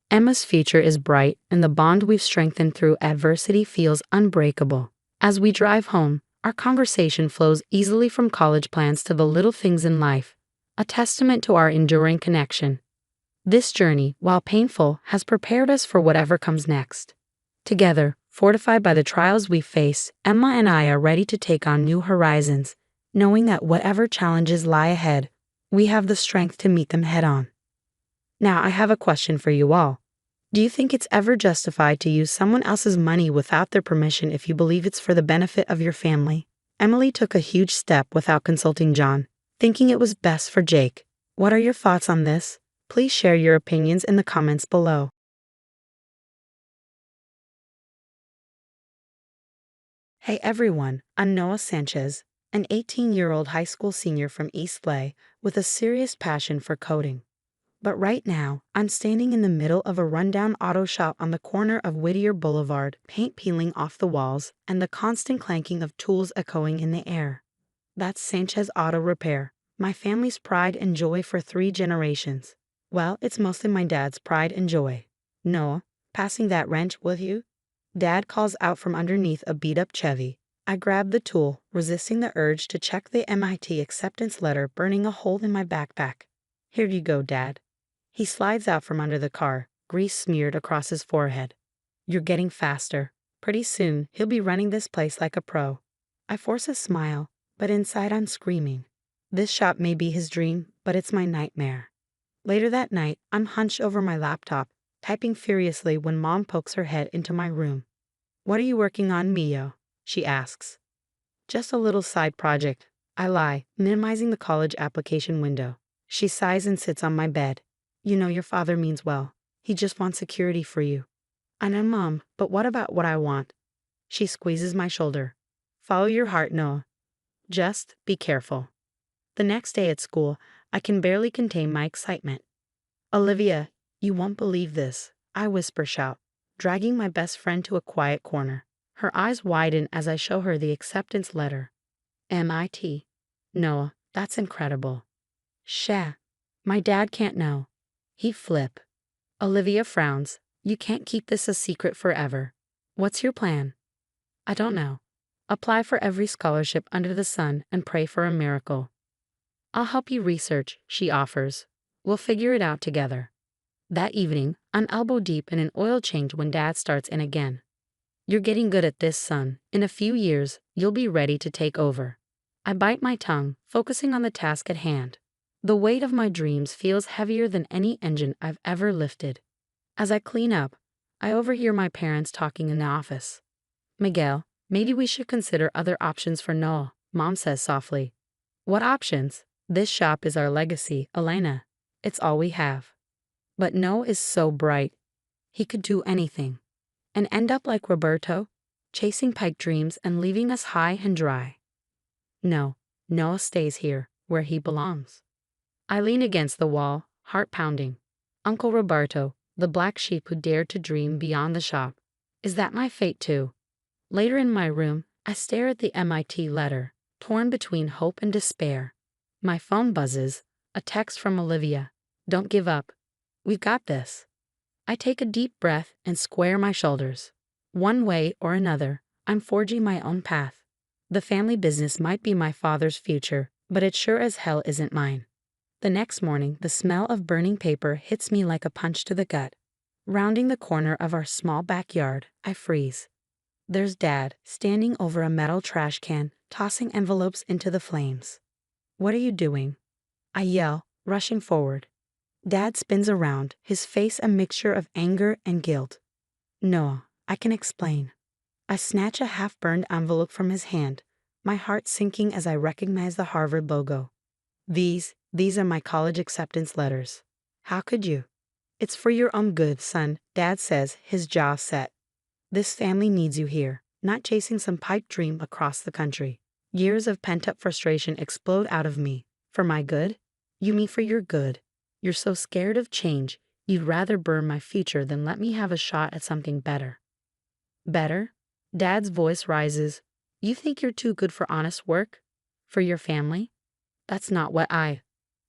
B: Emma's future is bright, and the bond we've strengthened through adversity feels unbreakable. As we drive home, our conversation flows easily from college plans to the little things in life, a testament to our enduring connection. This journey, while painful, has prepared us for whatever comes next. Together, fortified by the trials we face, Emma and I are ready to take on new horizons, knowing that whatever challenges lie ahead, we have the strength to meet them head-on. Now, I have a question for you all. Do you think it's ever justified to use someone else's money without their permission if you believe it's for the benefit of your family? Emily took a huge step without consulting John, thinking it was best for Jake. What are your thoughts on this? Please share your opinions in the comments below. Hey everyone, I'm Noah Sanchez. an 18-year-old high school senior from East LA with a serious passion for coding. But right now, I'm standing in the middle of a rundown auto shop on the corner of Whittier Boulevard, paint peeling off the walls and the constant clanking of tools echoing in the air. That's Sanchez Auto Repair, my family's pride and joy for 3 generations. Well, it's mostly my dad's pride and joy. Noah, passing that wrench with you? Dad calls out from underneath a beat-up Chevy. I grab the tool, resisting the urge to check the MIT acceptance letter burning a hole in my backpack. Here you go, Dad. He slides out from under the car, grease smeared across his forehead. You're getting faster. Pretty soon, he'll be running this place like a pro. I force a smile, but inside I'm screaming. This shop may be his dream, but it's my nightmare. Later that night, I'm hunched over my laptop, typing furiously when Mom pokes her head into my room. What are you working on, Mio? She asks. Just a little side project. I lie, minimizing the college application window. She sighs and sits on my bed. You know your father means well. He just wants security for you. I know, Mom, but what about what I want? She squeezes my shoulder. Follow your heart, Noah. Just be careful. The next day at school, I can barely contain my excitement. Olivia, you won't believe this, I whisper shout, dragging my best friend to a quiet corner. Her eyes widen as I show her the acceptance letter. MIT. Noah, that's incredible. Sha. My dad can't know. He flip. Olivia frowns. You can't keep this a secret forever. What's your plan? I don't know. Apply for every scholarship under the sun and pray for a miracle. I'll help you research, she offers. We'll figure it out together. That evening, I'm elbow deep in an oil change when Dad starts in again. You're getting good at this, son. In a few years, you'll be ready to take over. I bite my tongue, focusing on the task at hand. The weight of my dreams feels heavier than any engine I've ever lifted. As I clean up, I overhear my parents talking in the office. Miguel, maybe we should consider other options for Noel, Mom says softly. What options? This shop is our legacy, Elena. It's all we have. But Noah is so bright. He could do anything. And end up like Roberto, chasing pipe dreams and leaving us high and dry. No, Noah stays here, where he belongs. I lean against the wall, heart pounding. Uncle Roberto, the black sheep who dared to dream beyond the shop. Is that my fate too? Later in my room, I stare at the MIT letter, torn between hope and despair. My phone buzzes, a text from Olivia. Don't give up. We've got this. I take a deep breath and square my shoulders. One way or another, I'm forging my own path. The family business might be my father's future, but it sure as hell isn't mine. The next morning, the smell of burning paper hits me like a punch to the gut. Rounding the corner of our small backyard, I freeze. There's Dad, standing over a metal trash can, tossing envelopes into the flames. What are you doing? I yell, rushing forward. Dad spins around, his face a mixture of anger and guilt. No, I can explain. I snatch a half-burned envelope from his hand, my heart sinking as I recognize the Harvard logo. These are my college acceptance letters. How could you? It's for your own good, son, Dad says, his jaw set. This family needs you here, not chasing some pipe dream across the country. Years of pent-up frustration explode out of me. For my good? You mean for your good? You're so scared of change, you'd rather burn my future than let me have a shot at something better. Better? Dad's voice rises. You think you're too good for honest work? For your family? That's not what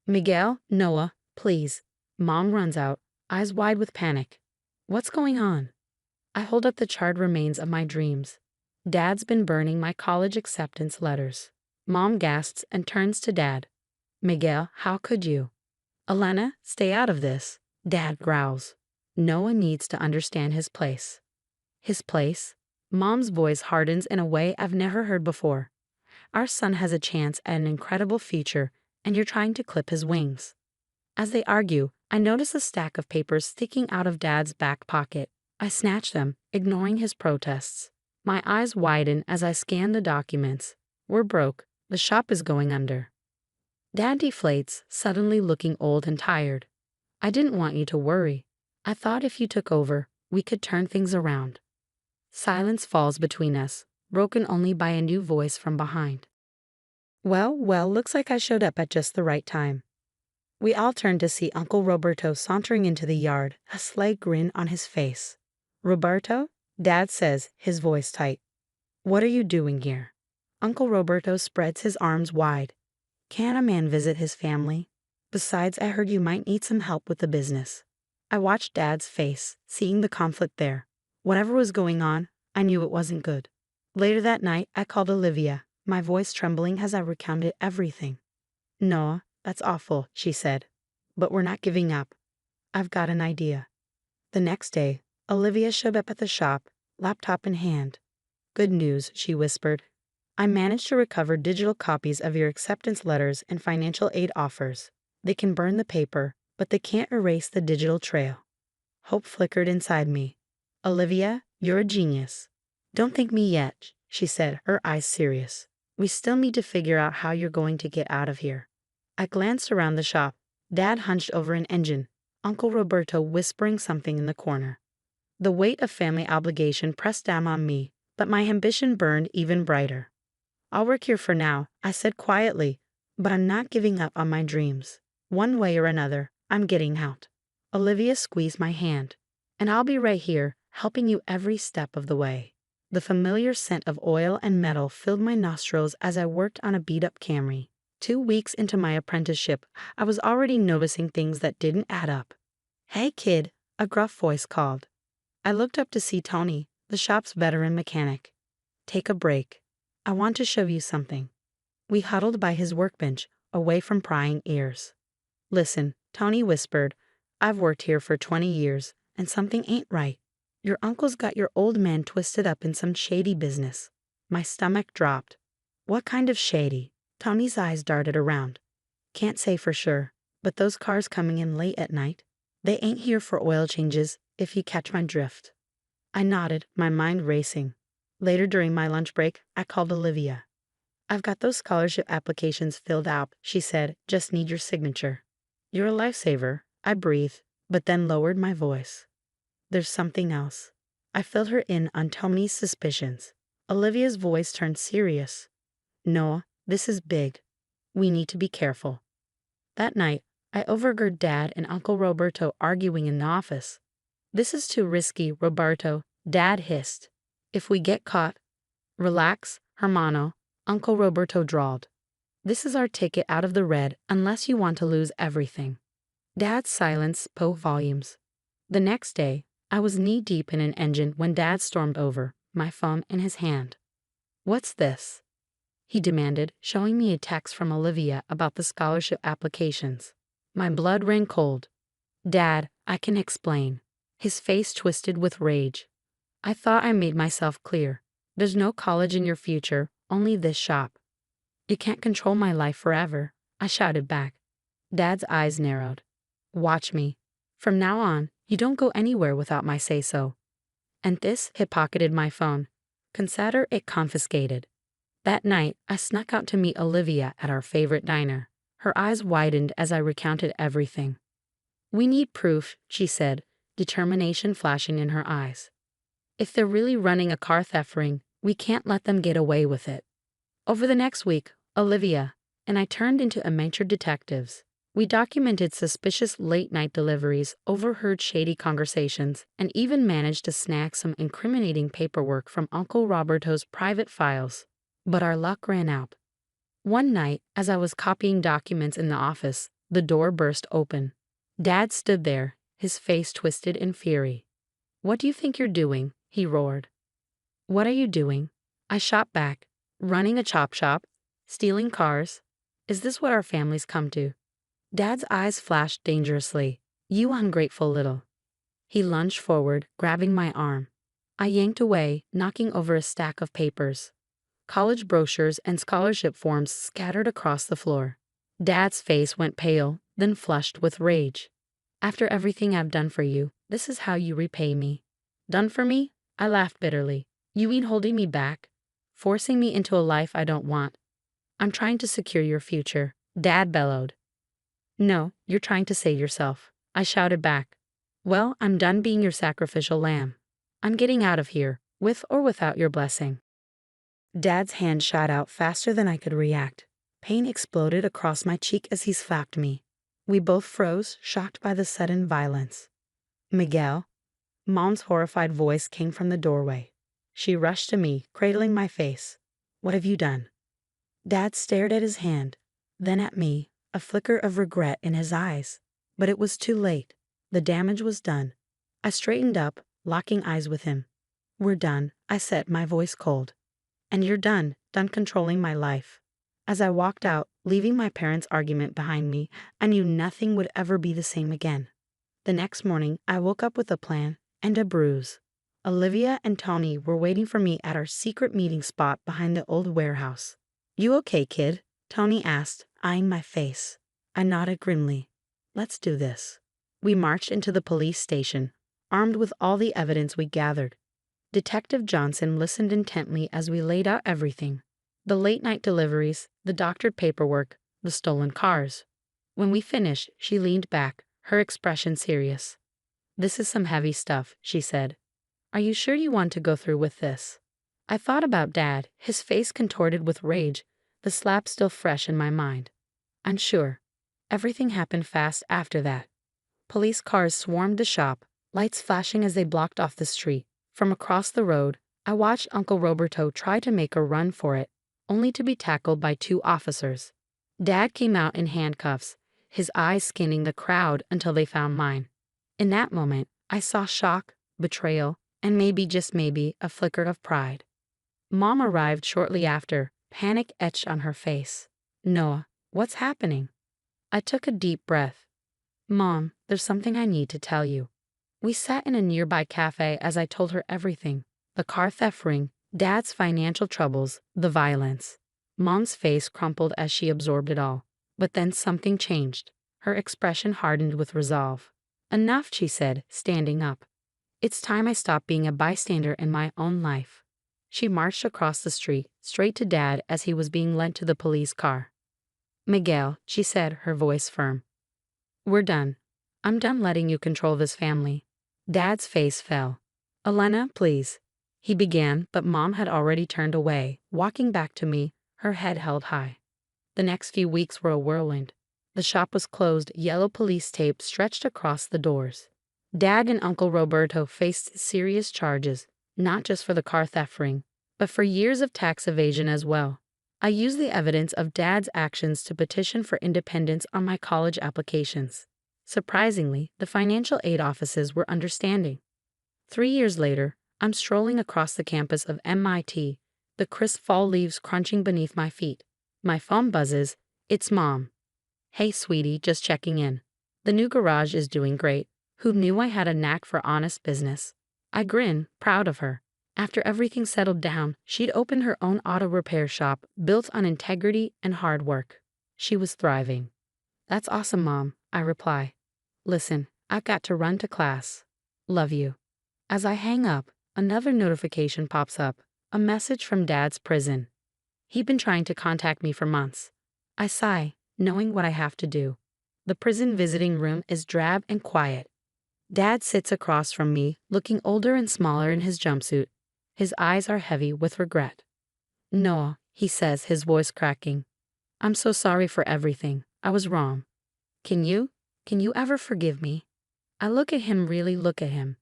B: Miguel, Noah, please. Mom runs out, eyes wide with panic. What's going on? I hold up the charred remains of my dreams. Dad's been burning my college acceptance letters. Mom gasps and turns to Dad. Miguel, how could you? Elena, stay out of this, Dad growls. Noah needs to understand his place. His place? Mom's voice hardens in a way I've never heard before. Our son has a chance at an incredible future, and you're trying to clip his wings. As they argue, I notice a stack of papers sticking out of Dad's back pocket. I snatch them, ignoring his protests. My eyes widen as I scan the documents. We're broke. The shop is going under. Dad deflates, suddenly looking old and tired. I didn't want you to worry. I thought if you took over, we could turn things around. Silence falls between us, broken only by a new voice from behind. Well, looks like I showed up at just the right time. We all turned to see Uncle Roberto sauntering into the yard, a slight grin on his face. "Roberto?" Dad says, his voice tight. "What are you doing here?" Uncle Roberto spreads his arms wide. "Can't a man visit his family? Besides, I heard you might need some help with the business." I watched Dad's face, seeing the conflict there. Whatever was going on, I knew it wasn't good. Later that night, I called Olivia, my voice trembling as I recounted everything. "Noah, that's awful," she said. "But we're not giving up. I've got an idea." The next day, Olivia showed up at the shop, laptop in hand. "Good news," she whispered. "I managed to recover digital copies of your acceptance letters and financial aid offers. They can burn the paper, but they can't erase the digital trail." Hope flickered inside me. "Olivia, you're a genius." "Don't thank me yet," she said, her eyes serious. "We still need to figure out how you're going to get out of here." I glanced around the shop. Dad hunched over an engine, Uncle Roberto whispering something in the corner. The weight of family obligation pressed down on me, but my ambition burned even brighter. "I'll work here for now," I said quietly, "but I'm not giving up on my dreams. One way or another, I'm getting out." Olivia squeezed my hand. "And I'll be right here, helping you every step of the way." The familiar scent of oil and metal filled my nostrils as I worked on a beat-up Camry. 2 weeks into my apprenticeship, I was already noticing things that didn't add up. "Hey, kid," a gruff voice called. I looked up to see Tony, the shop's veteran mechanic. "Take a break. I want to show you something." We huddled by his workbench, away from prying ears. "Listen," Tony whispered, "I've worked here for 20 years, and something ain't right. Your uncle's got your old man twisted up in some shady business." My stomach dropped. "What kind of shady?" Tony's eyes darted around. "Can't say for sure, but those cars coming in late at night, they ain't here for oil changes, if you catch my drift." I nodded, my mind racing. Later during my lunch break, I called Olivia. "I've got those scholarship applications filled out," she said, "just need your signature." "You're a lifesaver," I breathed, but then lowered my voice. "There's something else." I filled her in on Tony's suspicions. Olivia's voice turned serious. "Noah, this is big. We need to be careful." That night, I overheard Dad and Uncle Roberto arguing in the office. "This is too risky, Roberto," Dad hissed. "If we get caught—" "Relax, hermano," Uncle Roberto drawled. "This is our ticket out of the red unless you want to lose everything." Dad's silence spoke volumes. The next day, I was knee-deep in an engine when Dad stormed over, my phone in his hand. "What's this?" he demanded, showing me a text from Olivia about the scholarship applications. My blood ran cold. "Dad, I can explain." His face twisted with rage. "I thought I made myself clear. There's no college in your future, only this shop." "You can't control my life forever," I shouted back. Dad's eyes narrowed. "Watch me. From now on, you don't go anywhere without my say-so." And this, he pocketed my phone. Consider it confiscated. That night, I snuck out to meet Olivia at our favorite diner. Her eyes widened as I recounted everything. "We need proof," she said, determination flashing in her eyes. "If they're really running a car theft ring, we can't let them get away with it." Over the next week, Olivia and I turned into amateur detectives. We documented suspicious late-night deliveries, overheard shady conversations, and even managed to snag some incriminating paperwork from Uncle Roberto's private files. But our luck ran out. One night, as I was copying documents in the office, the door burst open. Dad stood there, his face twisted in fury. "What do you think you're doing?" he roared. "What are you doing?" I shot back. "Running a chop shop? Stealing cars? Is this what our families come to?" Dad's eyes flashed dangerously. "You ungrateful little." He lunged forward, grabbing my arm. I yanked away, knocking over a stack of papers. College brochures and scholarship forms scattered across the floor. Dad's face went pale, then flushed with rage. "After everything I've done for you, this is how you repay me." "Done for me?" I laughed bitterly. "You mean holding me back? Forcing me into a life I don't want?" "I'm trying to secure your future," Dad bellowed. "No, you're trying to save yourself," I shouted back. "Well, I'm done being your sacrificial lamb. I'm getting out of here, with or without your blessing." Dad's hand shot out faster than I could react. Pain exploded across my cheek as he slapped me. We both froze, shocked by the sudden violence. Miguel? Mom's horrified voice came from the doorway. She rushed to me, cradling my face. What have you done? Dad stared at his hand, then at me, a flicker of regret in his eyes. But it was too late. The damage was done. I straightened up, locking eyes with him. We're done, I said, my voice cold. And you're done controlling my life. As I walked out, leaving my parents' argument behind me, I knew nothing would ever be the same again. The next morning, I woke up with a plan and a bruise. Olivia and Tony were waiting for me at our secret meeting spot behind the old warehouse. You okay, kid? Tony asked, eyeing my face. I nodded grimly. Let's do this. We marched into the police station, armed with all the evidence we gathered. Detective Johnson listened intently as we laid out everything. The late-night deliveries, the doctored paperwork, the stolen cars. When we finished, she leaned back, her expression serious. This is some heavy stuff, she said. Are you sure you want to go through with this? I thought about Dad, his face contorted with rage, the slap still fresh in my mind. I'm sure. Everything happened fast after that. Police cars swarmed the shop, lights flashing as they blocked off the street. From across the road, I watched Uncle Roberto try to make a run for it, only to be tackled by 2 officers. Dad came out in handcuffs, his eyes scanning the crowd until they found mine. In that moment, I saw shock, betrayal, and maybe, just maybe, a flicker of pride. Mom arrived shortly after, panic etched on her face. Noah, what's happening? I took a deep breath. Mom, there's something I need to tell you. We sat in a nearby cafe as I told her everything. The car theft ring, Dad's financial troubles, the violence. Mom's face crumpled as she absorbed it all. But then something changed. Her expression hardened with resolve. Enough, she said, standing up. It's time I stopped being a bystander in my own life. She marched across the street, straight to Dad as he was being led to the police car. Miguel, she said, her voice firm. We're done. I'm done letting you control this family. Dad's face fell. Elena, please. He began, but Mom had already turned away, walking back to me, her head held high. The next few weeks were a whirlwind. The shop was closed, yellow police tape stretched across the doors. Dad and Uncle Roberto faced serious charges, not just for the car theft ring, but for years of tax evasion as well. I used the evidence of Dad's actions to petition for independence on my college applications. Surprisingly, the financial aid offices were understanding. 3 years later, I'm strolling across the campus of MIT, the crisp fall leaves crunching beneath my feet. My phone buzzes. It's Mom. Hey, sweetie, just checking in. The new garage is doing great. Who knew I had a knack for honest business? I grin, proud of her. After everything settled down, she'd opened her own auto repair shop, built on integrity and hard work. She was thriving. That's awesome, Mom, I reply. Listen, I've got to run to class. Love you. As I hang up, another notification pops up, a message from Dad's prison. He'd been trying to contact me for months. I sigh, knowing what I have to do. The prison visiting room is drab and quiet. Dad sits across from me, looking older and smaller in his jumpsuit. His eyes are heavy with regret. Noah, he says, his voice cracking. I'm so sorry for everything. I was wrong. Can you ever forgive me? I look at him, really look at him.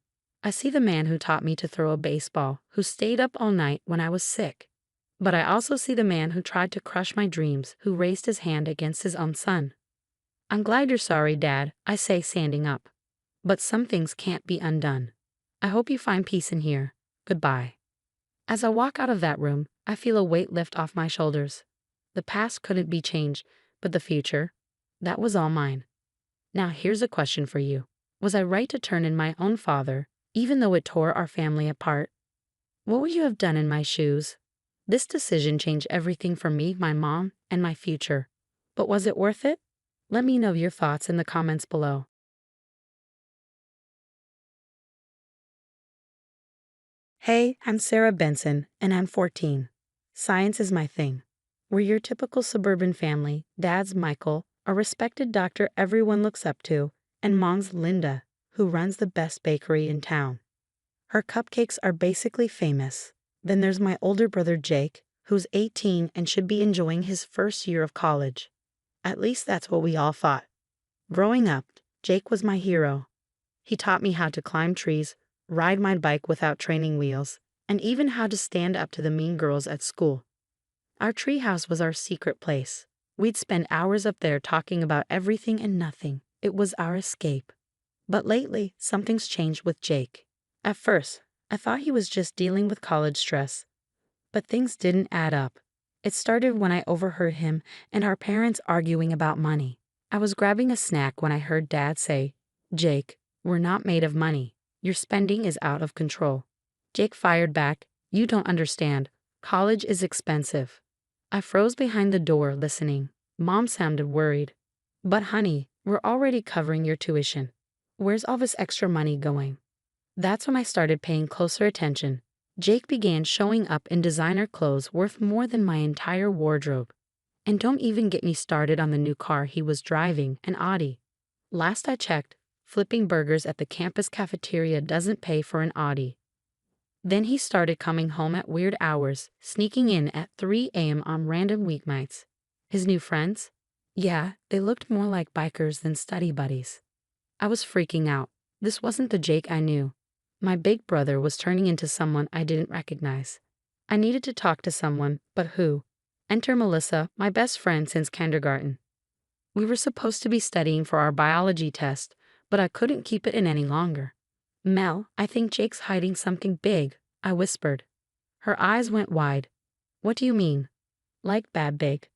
B: I see the man who taught me to throw a baseball, who stayed up all night when I was sick. But I also see the man who tried to crush my dreams, who raised his hand against his own son. I'm glad you're sorry, Dad, I say, standing up. But some things can't be undone. I hope you find peace in here. Goodbye. As I walk out of that room, I feel a weight lift off my shoulders. The past couldn't be changed, but the future, that was all mine. Now here's a question for you. Was I right to turn in my own father, even though it tore our family apart? What would you have done in my shoes? This decision changed everything for me, my mom, and my future. But was it worth it? Let me know your thoughts in the comments below. Hey, I'm Sarah Benson, and I'm 14. Science is my thing. We're your typical suburban family. Dad's Michael, a respected doctor everyone looks up to, and Mom's Linda, who runs the best bakery in town. Her cupcakes are basically famous. Then there's my older brother Jake, who's 18 and should be enjoying his first year of college. At least that's what we all thought. Growing up, Jake was my hero. He taught me how to climb trees, ride my bike without training wheels, and even how to stand up to the mean girls at school. Our treehouse was our secret place. We'd spend hours up there talking about everything and nothing. It was our escape. But lately, something's changed with Jake. At first, I thought he was just dealing with college stress. But things didn't add up. It started when I overheard him and our parents arguing about money. I was grabbing a snack when I heard Dad say, "Jake, we're not made of money. Your spending is out of control." Jake fired back, "You don't understand. College is expensive." I froze behind the door listening. Mom sounded worried. "But honey, we're already covering your tuition. Where's all this extra money going?" That's when I started paying closer attention. Jake began showing up in designer clothes worth more than my entire wardrobe. And don't even get me started on the new car he was driving, an Audi. Last I checked, flipping burgers at the campus cafeteria doesn't pay for an Audi. Then he started coming home at weird hours, sneaking in at 3 a.m. on random weeknights. His new friends? Yeah, they looked more like bikers than study buddies. I was freaking out. This wasn't the Jake I knew. My big brother was turning into someone I didn't recognize. I needed to talk to someone, but who? Enter Melissa, my best friend since kindergarten. We were supposed to be studying for our biology test, but I couldn't keep it in any longer. "Mel, I think Jake's hiding something big," I whispered. Her eyes went wide. "What do you mean?" "Like bad big."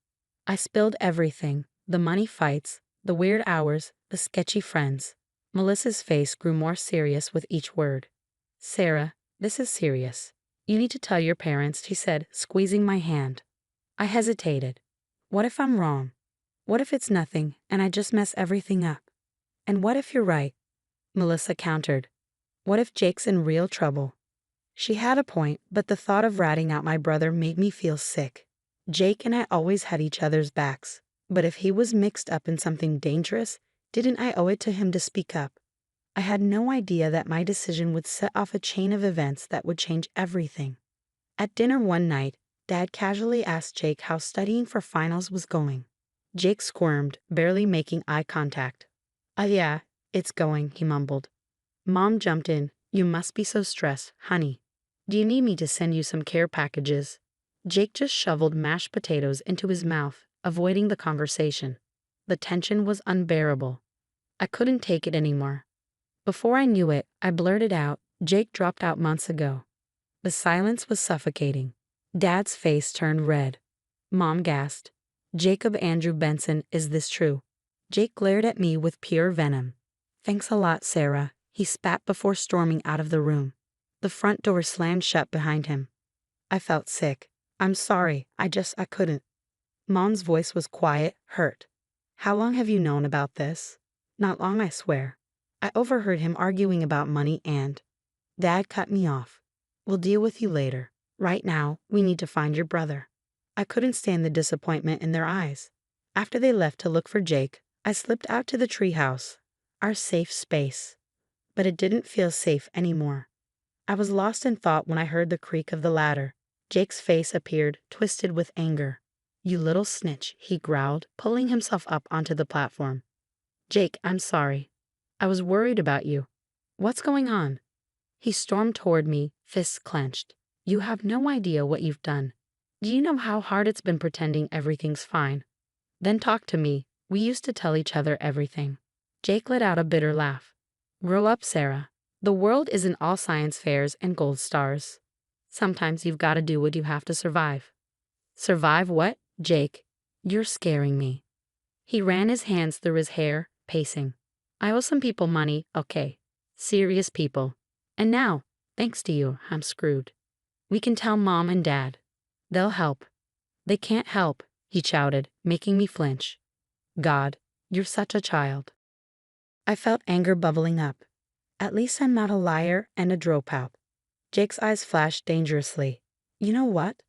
B: I spilled everything, the money fights, the weird hours, the sketchy friends. Melissa's face grew more serious with each word. "Sarah, this is serious. You need to tell your parents," she said, squeezing my hand. I hesitated. What if I'm wrong? What if it's nothing, and I just mess everything up? And what if you're right? Melissa countered. What if Jake's in real trouble? She had a point, but the thought of ratting out my brother made me feel sick. Jake and I always had each other's backs, but if he was mixed up in something dangerous, didn't I owe it to him to speak up? I had no idea that my decision would set off a chain of events that would change everything. At dinner one night, Dad casually asked Jake how studying for finals was going. Jake squirmed, barely making eye contact. Yeah, it's going," he mumbled. Mom jumped in. "You must be so stressed, honey. Do you need me to send you some care packages?" Jake just shoveled mashed potatoes into his mouth, avoiding the conversation. The tension was unbearable. I couldn't take it anymore. Before I knew it, I blurted out, "Jake dropped out months ago." The silence was suffocating. Dad's face turned red. Mom gasped. "Jacob Andrew Benson, is this true?" Jake glared at me with pure venom. "Thanks a lot, Sarah," he spat before storming out of the room. The front door slammed shut behind him. I felt sick. "I'm sorry, I couldn't." Mom's voice was quiet, hurt. "How long have you known about this?" "Not long, I swear." I overheard him arguing about money and... Dad cut me off. "We'll deal with you later. Right now, we need to find your brother." I couldn't stand the disappointment in their eyes. After they left to look for Jake, I slipped out to the treehouse, our safe space. But it didn't feel safe anymore. I was lost in thought when I heard the creak of the ladder. Jake's face appeared, twisted with anger. "You little snitch," he growled, pulling himself up onto the platform. "Jake, I'm sorry. I was worried about you. What's going on?" He stormed toward me, fists clenched. "You have no idea what you've done. Do you know how hard it's been pretending everything's fine? Then talk to me. We used to tell each other everything." Jake let out a bitter laugh. "Grow up, Sarah. The world isn't all science fairs and gold stars. Sometimes you've got to do what you have to survive." "Survive what, Jake? You're scaring me." He ran his hands through his hair, pacing. "I owe some people money, okay. Serious people. And now, thanks to you, I'm screwed. We can tell Mom and Dad. They'll help." "They can't help," he shouted, making me flinch. "God, you're such a child." I felt anger bubbling up. At least I'm not a liar and a dropout. Jake's eyes flashed dangerously. "You know what?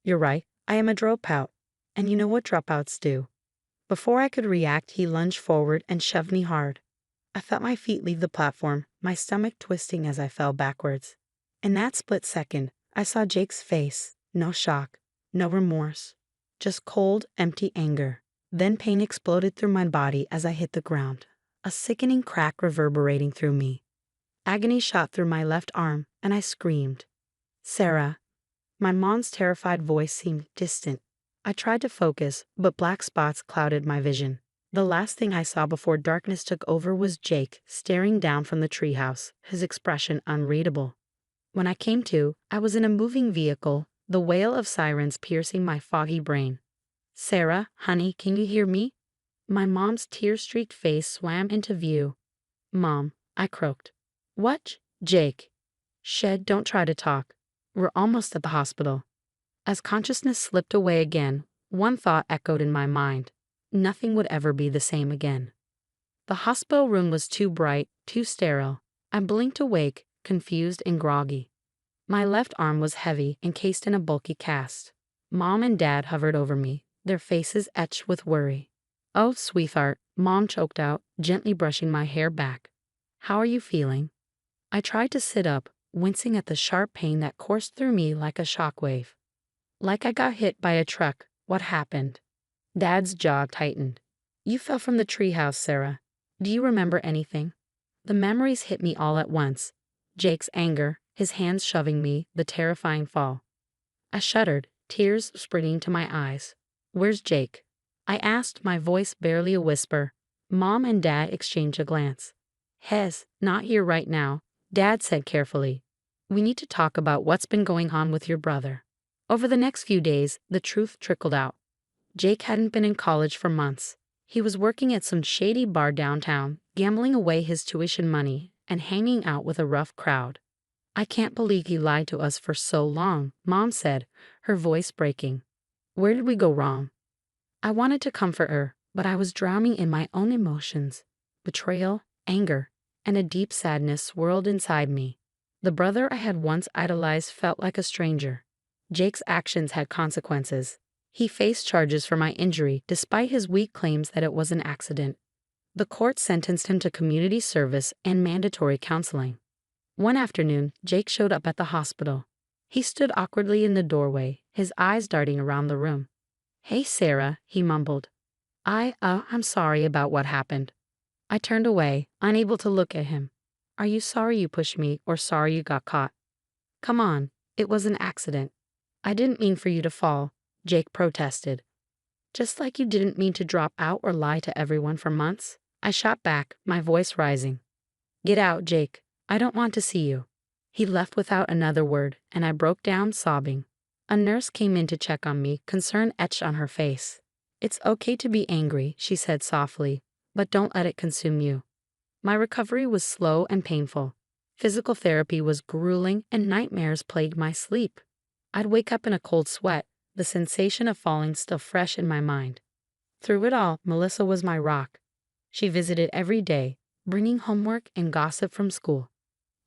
B: You're right, I am a dropout. And you know what dropouts do." Before I could react, he lunged forward and shoved me hard. I felt my feet leave the platform, my stomach twisting as I fell backwards. In that split second, I saw Jake's face. No shock, No remorse. Just cold, empty anger. Then pain exploded through my body as I hit the ground, a sickening crack reverberating through me. Agony shot through my left arm, and I screamed. Sarah. My mom's terrified voice seemed distant. I tried to focus, but black spots clouded my vision. The last thing I saw before darkness took over was Jake, staring down from the treehouse, his expression unreadable. When I came to, I was in a moving vehicle, the wail of sirens piercing my foggy brain. Sarah, honey, can you hear me? My mom's tear-streaked face swam into view. Mom, I croaked. What? Jake. Shed, don't try to talk. We're almost at the hospital. As consciousness slipped away again, one thought echoed in my mind. Nothing would ever be the same again. The hospital room was too bright, too sterile. I blinked awake, confused and groggy. My left arm was heavy, encased in a bulky cast. Mom and Dad hovered over me, their faces etched with worry. Oh, sweetheart, Mom choked out, gently brushing my hair back. How are you feeling? I tried to sit up, wincing at the sharp pain that coursed through me like a shockwave. Like I got hit by a truck. What happened? Dad's jaw tightened. You fell from the treehouse, Sarah. Do you remember anything? The memories hit me all at once. Jake's anger, his hands shoving me, the terrifying fall. I shuddered, tears springing to my eyes. Where's Jake? I asked, my voice barely a whisper. Mom and Dad exchanged a glance. Hez, not here right now, Dad said carefully. We need to talk about what's been going on with your brother. Over the next few days, the truth trickled out. Jake hadn't been in college for months. He was working at some shady bar downtown, gambling away his tuition money, and hanging out with a rough crowd. I can't believe he lied to us for so long, Mom said, her voice breaking. Where did we go wrong? I wanted to comfort her, but I was drowning in my own emotions. Betrayal, anger, and a deep sadness swirled inside me. The brother I had once idolized felt like a stranger. Jake's actions had consequences. He faced charges for my injury despite his weak claims that it was an accident. The court sentenced him to community service and mandatory counseling. One afternoon, Jake showed up at the hospital. He stood awkwardly in the doorway, his eyes darting around the room. Hey, Sarah, he mumbled. I'm sorry about what happened. I turned away, unable to look at him. Are you sorry you pushed me or sorry you got caught? Come on, it was an accident. I didn't mean for you to fall, Jake protested. Just like you didn't mean to drop out or lie to everyone for months, I shot back, my voice rising. Get out, Jake. I don't want to see you. He left without another word, and I broke down sobbing. A nurse came in to check on me, concern etched on her face. It's okay to be angry, she said softly, but don't let it consume you. My recovery was slow and painful. Physical therapy was grueling and nightmares plagued my sleep. I'd wake up in a cold sweat, the sensation of falling still fresh in my mind. Through it all, Melissa was my rock. She visited every day, bringing homework and gossip from school.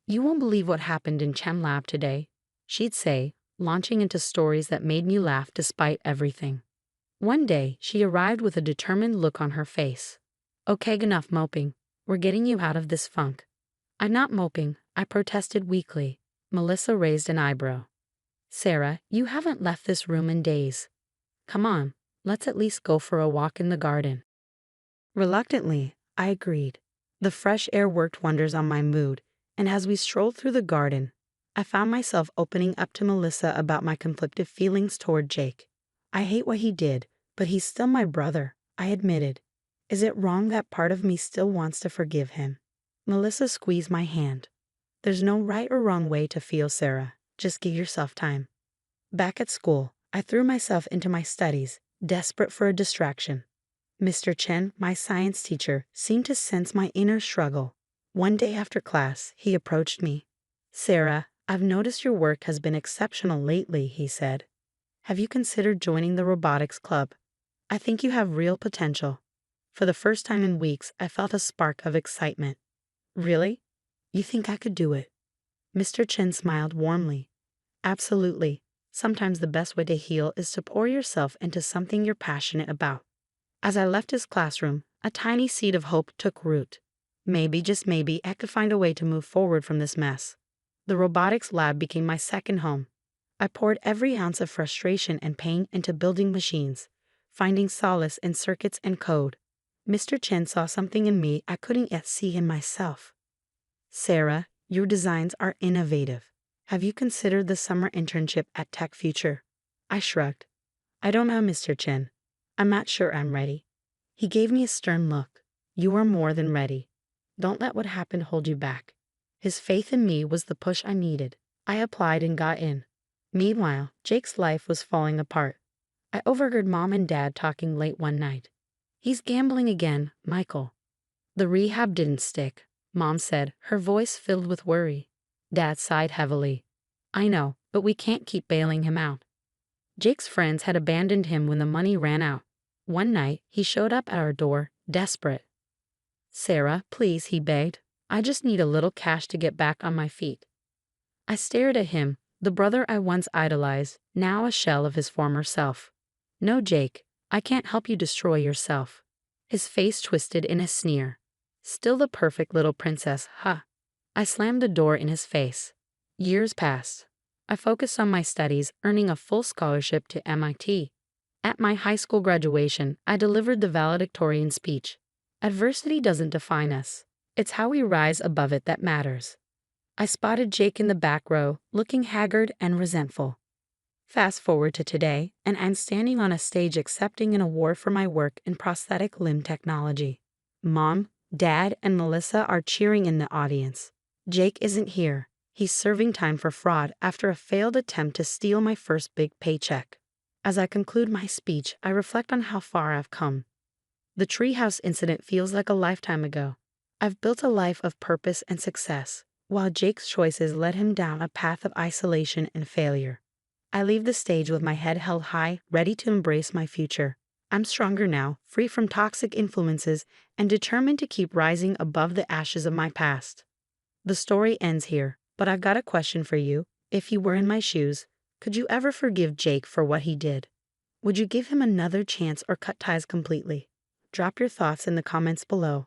B: You won't believe what happened in Chem Lab today, she'd say, launching into stories that made me laugh despite everything. One day, she arrived with a determined look on her face. Okay, enough moping. We're getting you out of this funk. I'm not moping, I protested weakly. Melissa raised an eyebrow. Sarah, you haven't left this room in days. Come on, let's at least go for a walk in the garden. Reluctantly, I agreed. The fresh air worked wonders on my mood, and as we strolled through the garden, I found myself opening up to Melissa about my conflicted feelings toward Jake. I hate what he did, but he's still my brother, I admitted. Is it wrong that part of me still wants to forgive him? Melissa squeezed my hand. There's no right or wrong way to feel, Sarah. Just give yourself time. Back at school, I threw myself into my studies, desperate for a distraction. Mr. Chen, my science teacher, seemed to sense my inner struggle. One day after class, he approached me. Sarah, I've noticed your work has been exceptional lately, he said. Have you considered joining the robotics club? I think you have real potential. For the first time in weeks, I felt a spark of excitement. Really? You think I could do it? Mr. Chen smiled warmly. Absolutely. Sometimes the best way to heal is to pour yourself into something you're passionate about. As I left his classroom, a tiny seed of hope took root. Maybe, just maybe, I could find a way to move forward from this mess. The robotics lab became my second home. I poured every ounce of frustration and pain into building machines, finding solace in circuits and code. Mr. Chen saw something in me I couldn't yet see in myself. Sarah, your designs are innovative. Have you considered the summer internship at Tech Future? I shrugged. I don't know, Mr. Chen. I'm not sure I'm ready. He gave me a stern look. You are more than ready. Don't let what happened hold you back. His faith in me was the push I needed. I applied and got in. Meanwhile, Jake's life was falling apart. I overheard Mom and Dad talking late one night. He's gambling again, Michael. The rehab didn't stick, Mom said, her voice filled with worry. Dad sighed heavily. I know, but we can't keep bailing him out. Jake's friends had abandoned him when the money ran out. One night, he showed up at our door, desperate. Sarah, please, he begged. I just need a little cash to get back on my feet. I stared at him, the brother I once idolized, now a shell of his former self. No, Jake, I can't help you destroy yourself. His face twisted in a sneer. Still the perfect little princess, huh? I slammed the door in his face. Years passed. I focused on my studies, earning a full scholarship to MIT. At my high school graduation, I delivered the valedictorian speech. Adversity doesn't define us. It's how we rise above it that matters. I spotted Jake in the back row, looking haggard and resentful. Fast forward to today, and I'm standing on a stage accepting an award for my work in prosthetic limb technology. Mom, Dad, and Melissa are cheering in the audience. Jake isn't here. He's serving time for fraud after a failed attempt to steal my first big paycheck. As I conclude my speech, I reflect on how far I've come. The treehouse incident feels like a lifetime ago. I've built a life of purpose and success, while Jake's choices led him down a path of isolation and failure. I leave the stage with my head held high, ready to embrace my future. I'm stronger now, free from toxic influences, and determined to keep rising above the ashes of my past. The story ends here, but I've got a question for you. If you were in my shoes, could you ever forgive Jake for what he did? Would you give him another chance or cut ties completely? Drop your thoughts in the comments below.